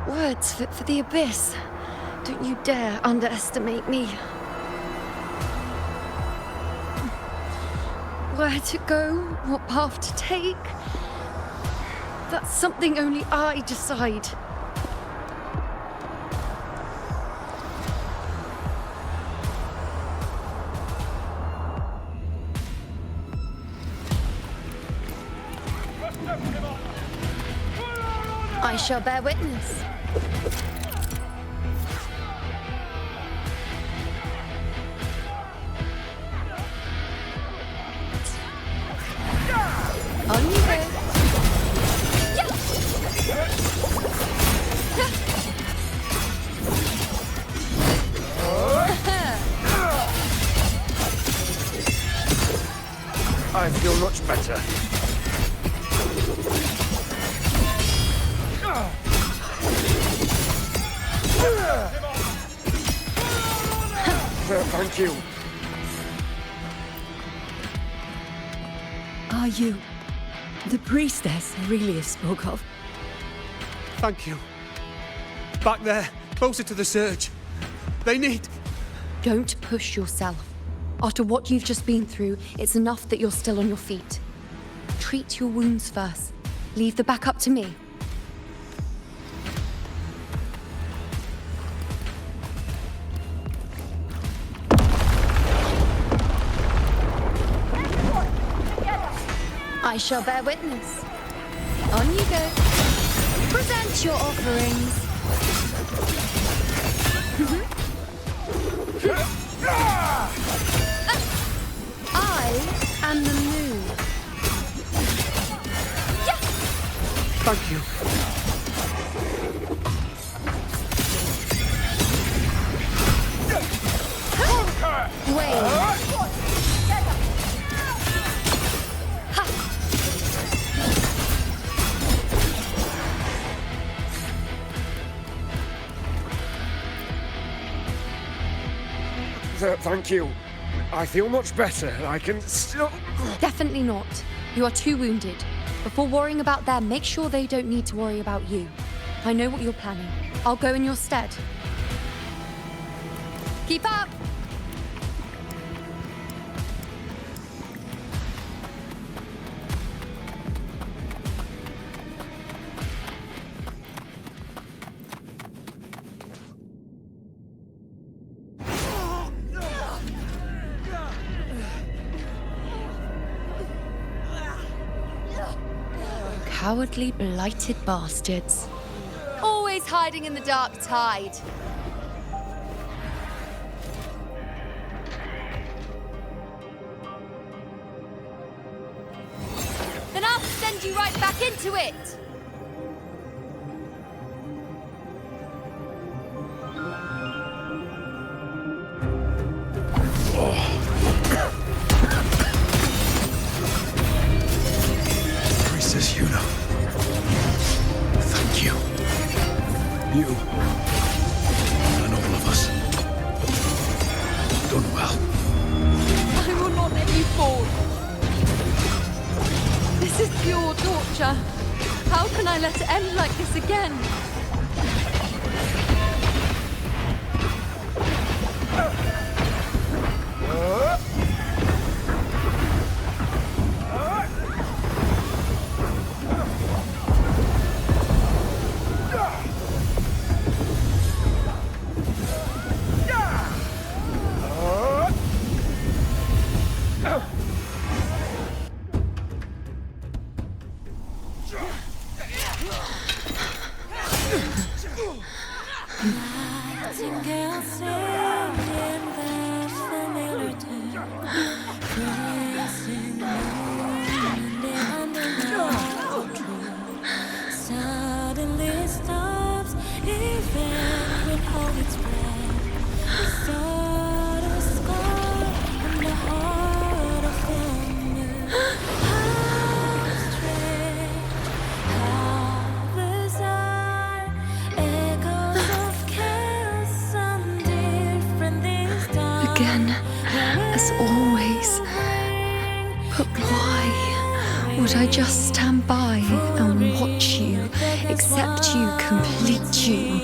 Words fit for the abyss. Don't you dare underestimate me. Where to go, what path to take, that's something only I decide. I shall bear witness. On you go. I feel much better. Thank you. Are you the priestess Aurelius spoke of? Thank you. Back there, closer to the surge. They need... Don't push yourself. After what you've just been through, it's enough that you're still on your feet. Treat your wounds first. Leave the back up to me. I shall bear witness. On you go. Present your offerings. I am the moon. Thank you. Wait. Thank you. I feel much better. I can still... Definitely not. You are too wounded. Before worrying about them, make sure they don't need to worry about you. I know what you're planning. I'll go in your stead. Keep up! Cowardly, blighted bastards. Always hiding in the dark tide. Then I'll send you right back into it! Priestess Yuno. Thank you. You and all of us have done well. I will not let you fall. This is pure torture. How can I let it end like this again? Again, as always. But why would I just stand by and watch you, accept you, complete you?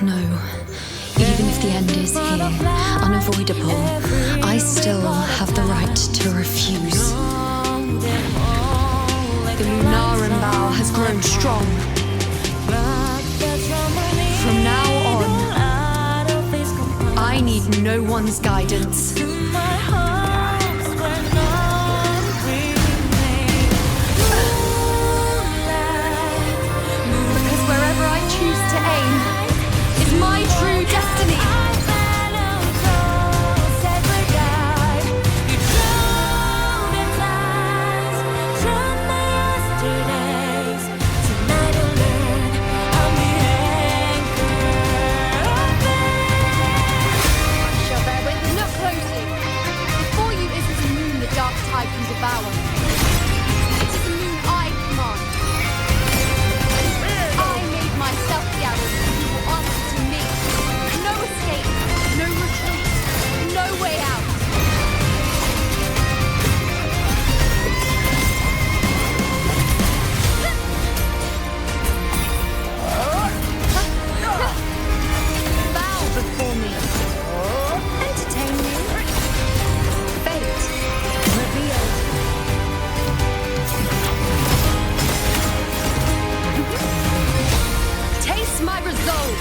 No. Even if the end is here, unavoidable, I still have the right to refuse. The Lunaran bow has grown strong. From now on, I need no one's guidance. Because wherever I choose to aim, my true destiny. Shall bear witness. Look closely. Before you is the moon the dark tide can devour. It is the moon I command. I made myself the arrow who will answer to me. No escape, no retreat, no way out. Bow before me. Entertain me. Fate revealed. Taste my resolve.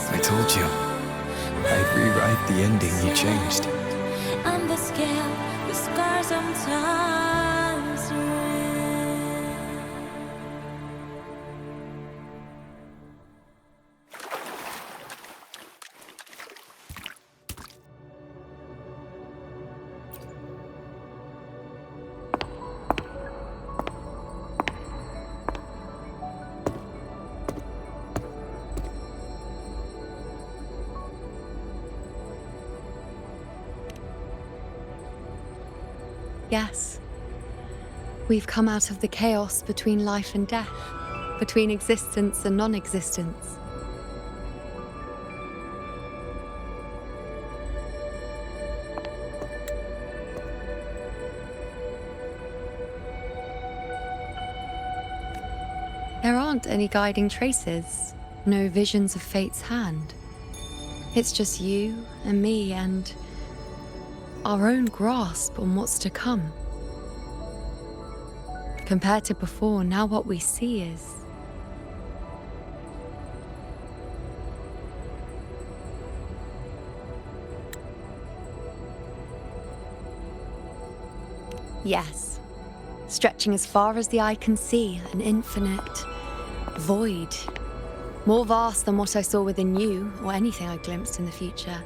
I told you. I'd rewrite the ending you changed. On the scale, the scars sometimes Yes. We've come out of the chaos between life and death, between existence and non-existence. There aren't any guiding traces, no visions of fate's hand. It's just you and me and our own grasp on what's to come. Compared to before, now what we see is... yes, stretching as far as the eye can see, an infinite void. More vast than what I saw within you, or anything I glimpsed in the future.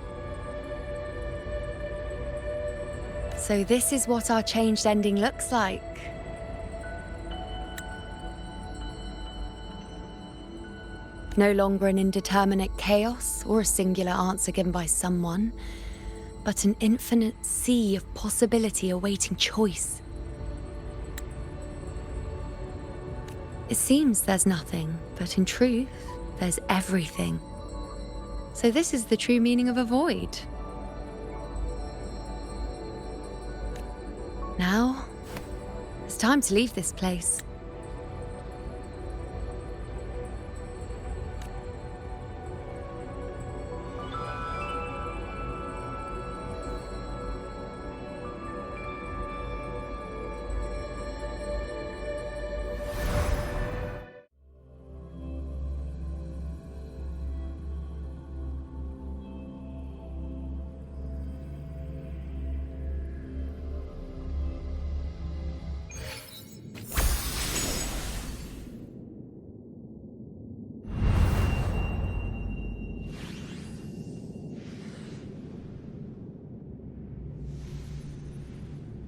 So this is what our changed ending looks like. No longer an indeterminate chaos or a singular answer given by someone, but an infinite sea of possibility awaiting choice. It seems there's nothing, but in truth, there's everything. So this is the true meaning of a void. Now, it's time to leave this place.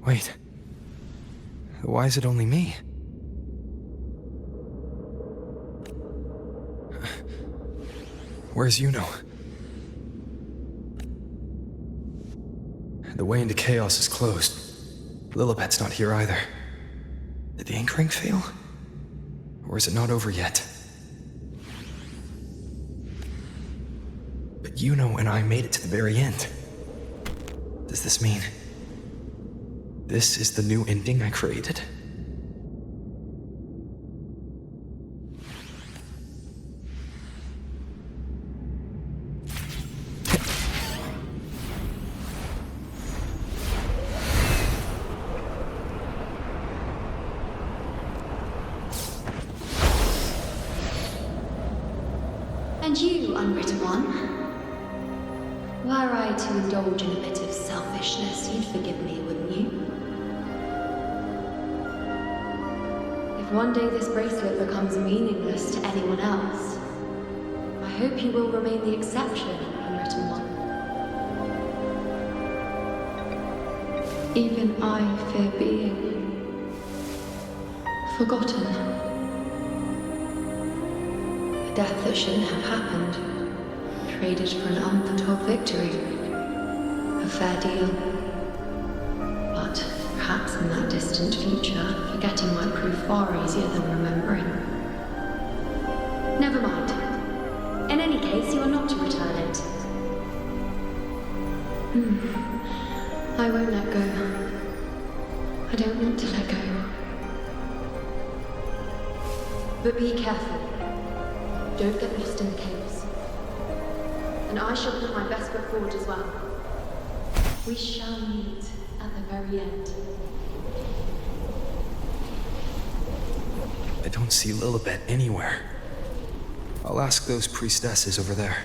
Wait. Why is it only me? Where's Yuno? The way into chaos is closed. Lilibet's not here either. Did the anchoring fail? Or is it not over yet? But Yuno and I made it to the very end. Does this mean... this is the new ending I created? And you, unwritten one? Were I to indulge in a bit of selfishness, you'd forgive me, wouldn't you? If one day this bracelet becomes meaningless to anyone else, I hope you will remain the exception, unwritten one. Even I fear being forgotten. A death that shouldn't have happened, traded for an unforetold victory. A fair deal. But perhaps in that distant future, forgetting might prove far easier than remembering. Never mind. In any case, you are not to return it. I won't let go. I don't want to let go. But be careful. Don't get lost in the chaos. And I shall put my best foot forward as well. We shall meet at the very end. I don't see Lilibet anywhere. I'll ask those priestesses over there.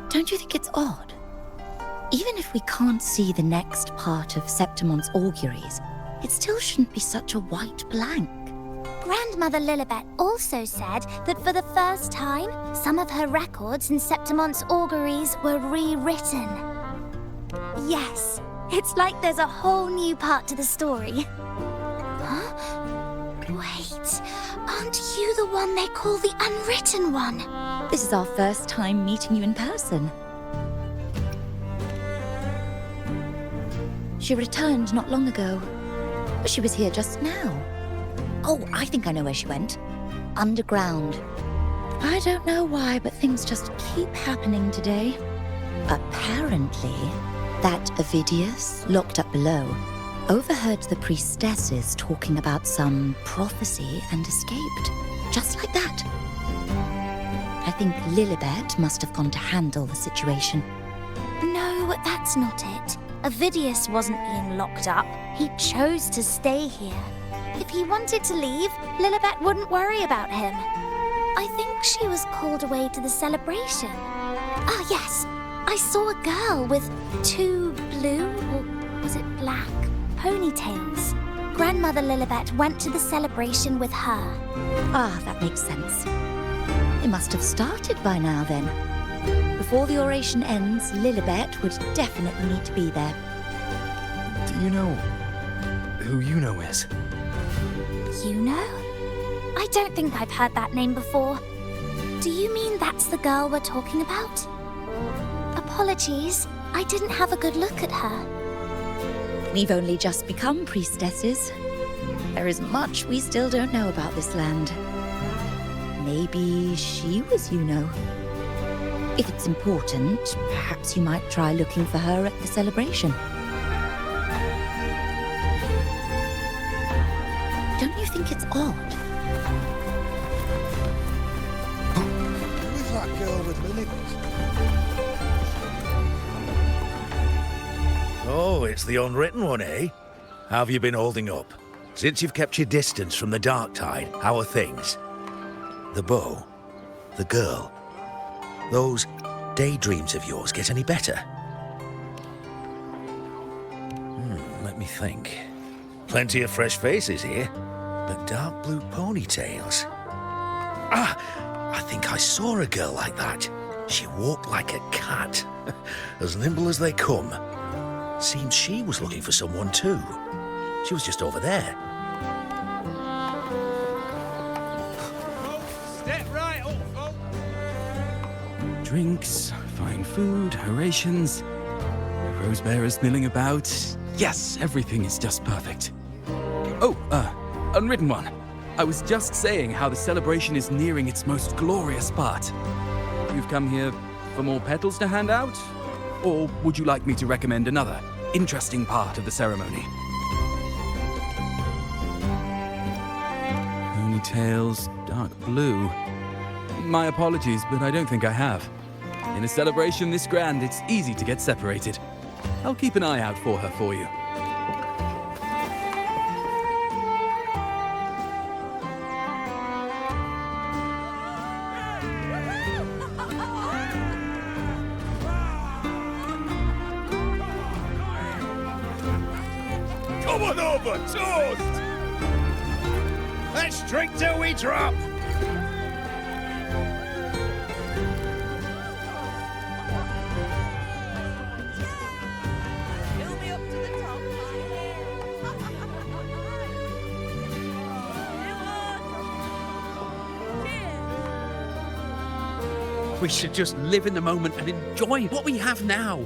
Don't you think it's odd? Even if we can't see the next part of Septimon's auguries, it still shouldn't be such a white blank. Grandmother Lilibet also said that for the first time, some of her records in Septimon's auguries were rewritten. Yes, it's like there's a whole new part to the story. Huh? Wait, aren't you the one they call the Unwritten One? This is our first time meeting you in person. She returned not long ago. She was here just now. Oh, I think I know where she went. Underground. I don't know why, but things just keep happening today. Apparently, that Ovidius, locked up below, overheard the priestesses talking about some prophecy and escaped. Just like that. I think Lilibet must have gone to handle the situation. No, that's not it. Ovidius wasn't being locked up. He chose to stay here. If he wanted to leave, Lilibet wouldn't worry about him. I think she was called away to the celebration. Ah, yes. I saw a girl with 2 blue, or was it black, ponytails. Grandmother Lilibet went to the celebration with her. Ah, that makes sense. It must have started by now then. Before the oration ends, Lilibet would definitely need to be there. Do you know who Yuno is? Yuno? I don't think I've heard that name before. Do you mean that's the girl we're talking about? Apologies, I didn't have a good look at her. We've only just become priestesses. There is much we still don't know about this land. Maybe she was Yuno. If it's important, perhaps you might try looking for her at the celebration. Don't you think it's odd? Who's that girl with Lily? Oh, it's the unwritten one, eh? How have you been holding up? Since you've kept your distance from the dark tide, how are things? The bow? The girl? Those daydreams of yours get any better? Let me think. Plenty of fresh faces here, but dark blue ponytails. Ah, I think I saw a girl like that. She walked like a cat, as nimble as they come. Seems she was looking for someone too. She was just over there. Step right up, folks. Drinks, fine food, orations, rose bearers milling about. Yes, everything is just perfect. Oh, unwritten one. I was just saying how the celebration is nearing its most glorious part. You've come here for more petals to hand out? Or would you like me to recommend another interesting part of the ceremony? Ponytails, dark blue. My apologies, but I don't think I have. In a celebration this grand, it's easy to get separated. I'll keep an eye out for her for you. Come on over, toast! Let's drink till we drop! We should just live in the moment and enjoy what we have now.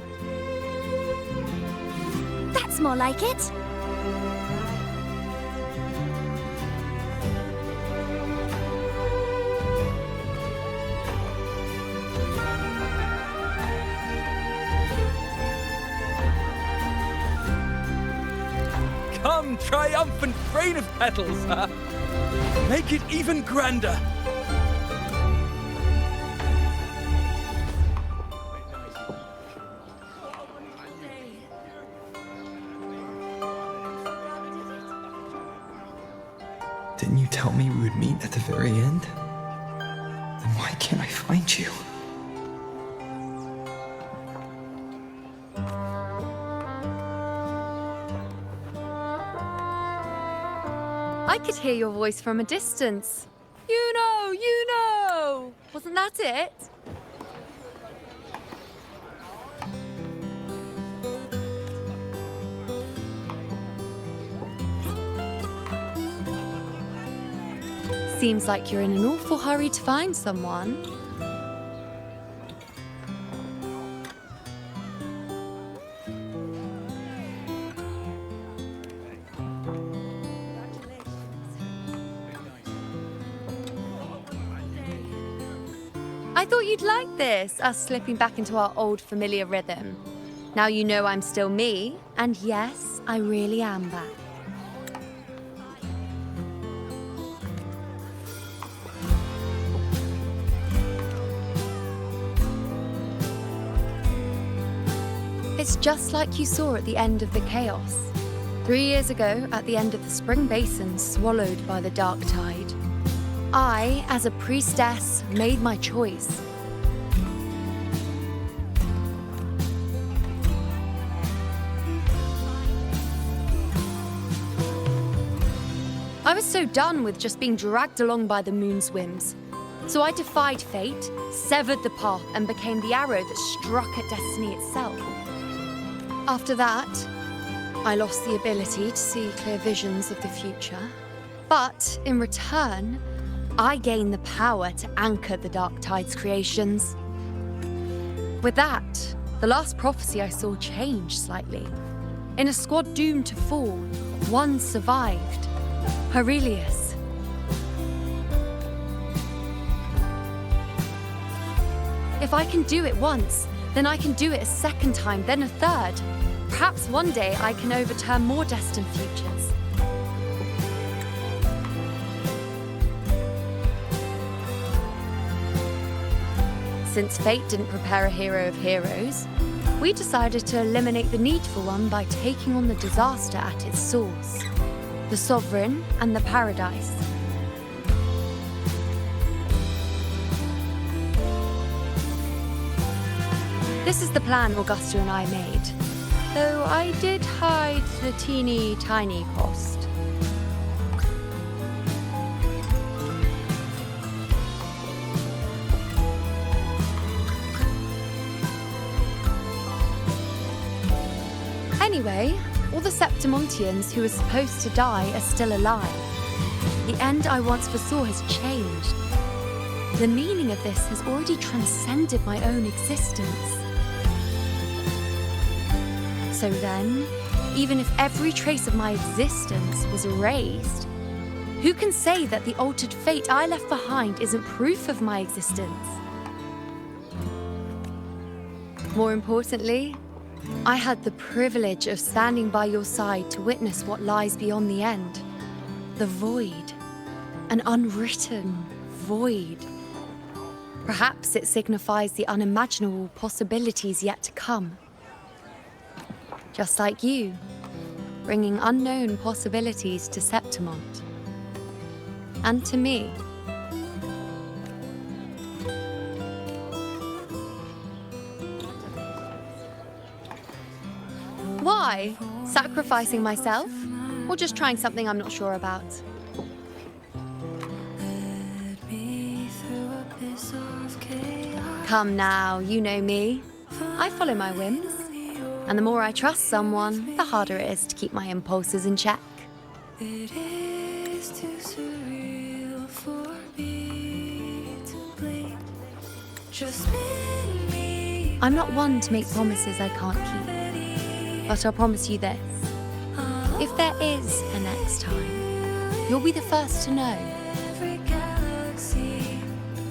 That's more like it. Come, triumphant rain of petals, huh? Make it even grander. Didn't you tell me we would meet at the very end? Then why can't I find you? I could hear your voice from a distance. You know! Wasn't that it? Seems like you're in an awful hurry to find someone. I thought you'd like this, us slipping back into our old familiar rhythm. Now you know I'm still me, and yes, I really am back. It's just like you saw at the end of the chaos. 3 years ago, at the end of the spring basin swallowed by the dark tide, I, as a priestess, made my choice. I was so done with just being dragged along by the moon's whims. So I defied fate, severed the path, and became the arrow that struck at destiny itself. After that, I lost the ability to see clear visions of the future. But in return, I gained the power to anchor the Dark Tide's creations. With that, the last prophecy I saw changed slightly. In a squad doomed to fall, one survived. Aurelius. If I can do it once, then I can do it a second time, then a third. Perhaps one day I can overturn more destined futures. Since fate didn't prepare a hero of heroes, we decided to eliminate the need for one by taking on the disaster at its source. The Sovereign and the Paradise. This is the plan Augusta and I made, though I did hide the teeny tiny cost. Anyway, all the Septimontians who were supposed to die are still alive. The end I once foresaw has changed. The meaning of this has already transcended my own existence. So then, even if every trace of my existence was erased, who can say that the altered fate I left behind isn't proof of my existence? More importantly, I had the privilege of standing by your side to witness what lies beyond the end. The void. An unwritten void. Perhaps it signifies the unimaginable possibilities yet to come. Just like you, bringing unknown possibilities to Septimont. And to me. Why? Sacrificing myself? Or just trying something I'm not sure about? Come now, you know me. I follow my whims. And the more I trust someone, the harder it is to keep my impulses in check. It is too surreal for me to blink. Just me. I'm not one to make promises I can't keep. But I'll promise you this. If there is a next time, you'll be the first to know. Every galaxy,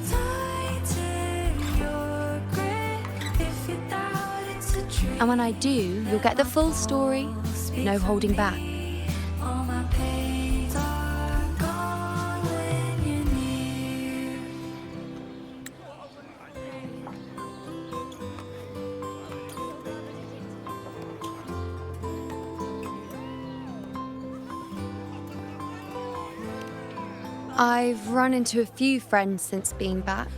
tighten your grip. If you doubt it's a dream. And when I do, you'll get the full story, no holding back. All my pains are gone when you're near. I've run into a few friends since being back.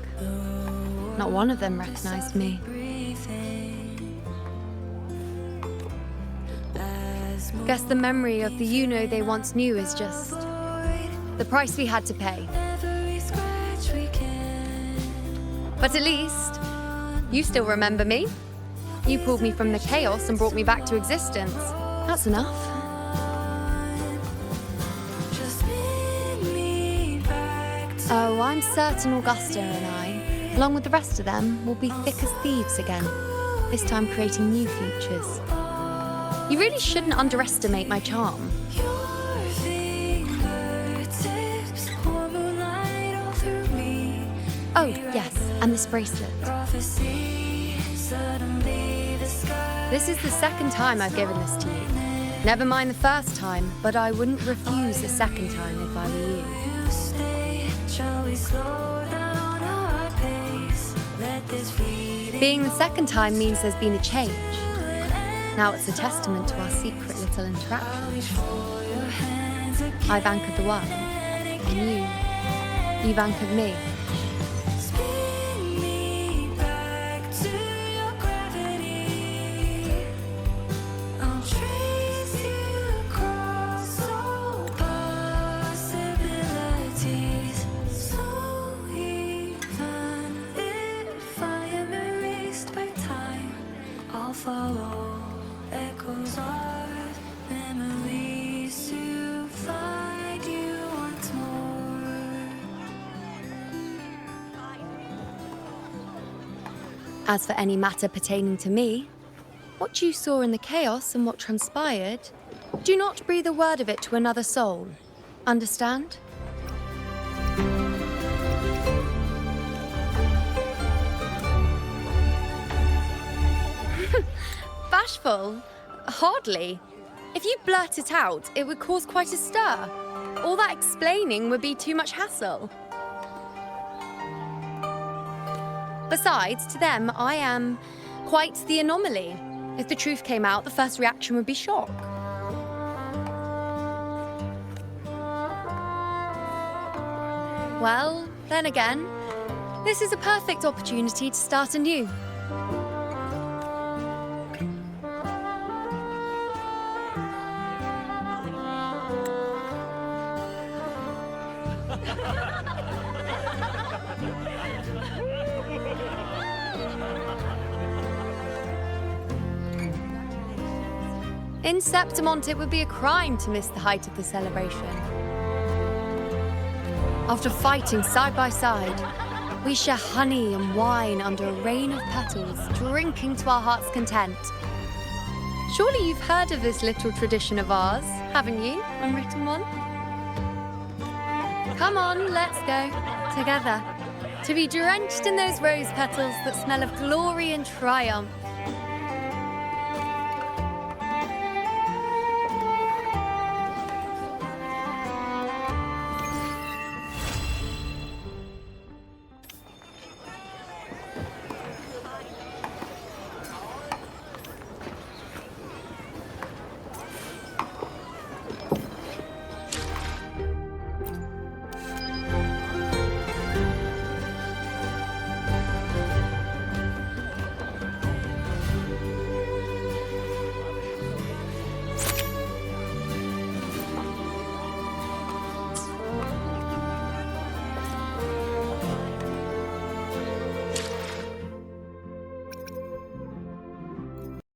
Not one of them recognized me. Guess the memory of the you-know they once knew is just the price we had to pay. But at least, you still remember me. You pulled me from the chaos and brought me back to existence. That's enough. Oh, I'm certain Augusta and I, along with the rest of them, will be thick as thieves again, this time creating new futures. You really shouldn't underestimate my charm. Your fingertips pour moonlight all through me. Oh, yes, and this bracelet. This is the second time I've given this to you. Never mind the first time, but I wouldn't refuse a second time if I were you. Being the second time means there's been a change. Now it's a testament to our secret little interaction. I've anchored the world, and you've anchored me. Follow echoes of memories to find you once more. As for any matter pertaining to me, what you saw in the chaos and what transpired, do not breathe a word of it to another soul. Understand? Bashful? Hardly. If you blurt it out, it would cause quite a stir. All that explaining would be too much hassle. Besides, to them, I am quite the anomaly. If the truth came out, the first reaction would be shock. Well, then again, this is a perfect opportunity to start anew. In Septimont, it would be a crime to miss the height of the celebration. After fighting side by side, we share honey and wine under a rain of petals, drinking to our heart's content. Surely you've heard of this little tradition of ours, haven't you, Unwritten One? Come on, let's go, together, to be drenched in those rose petals that smell of glory and triumph.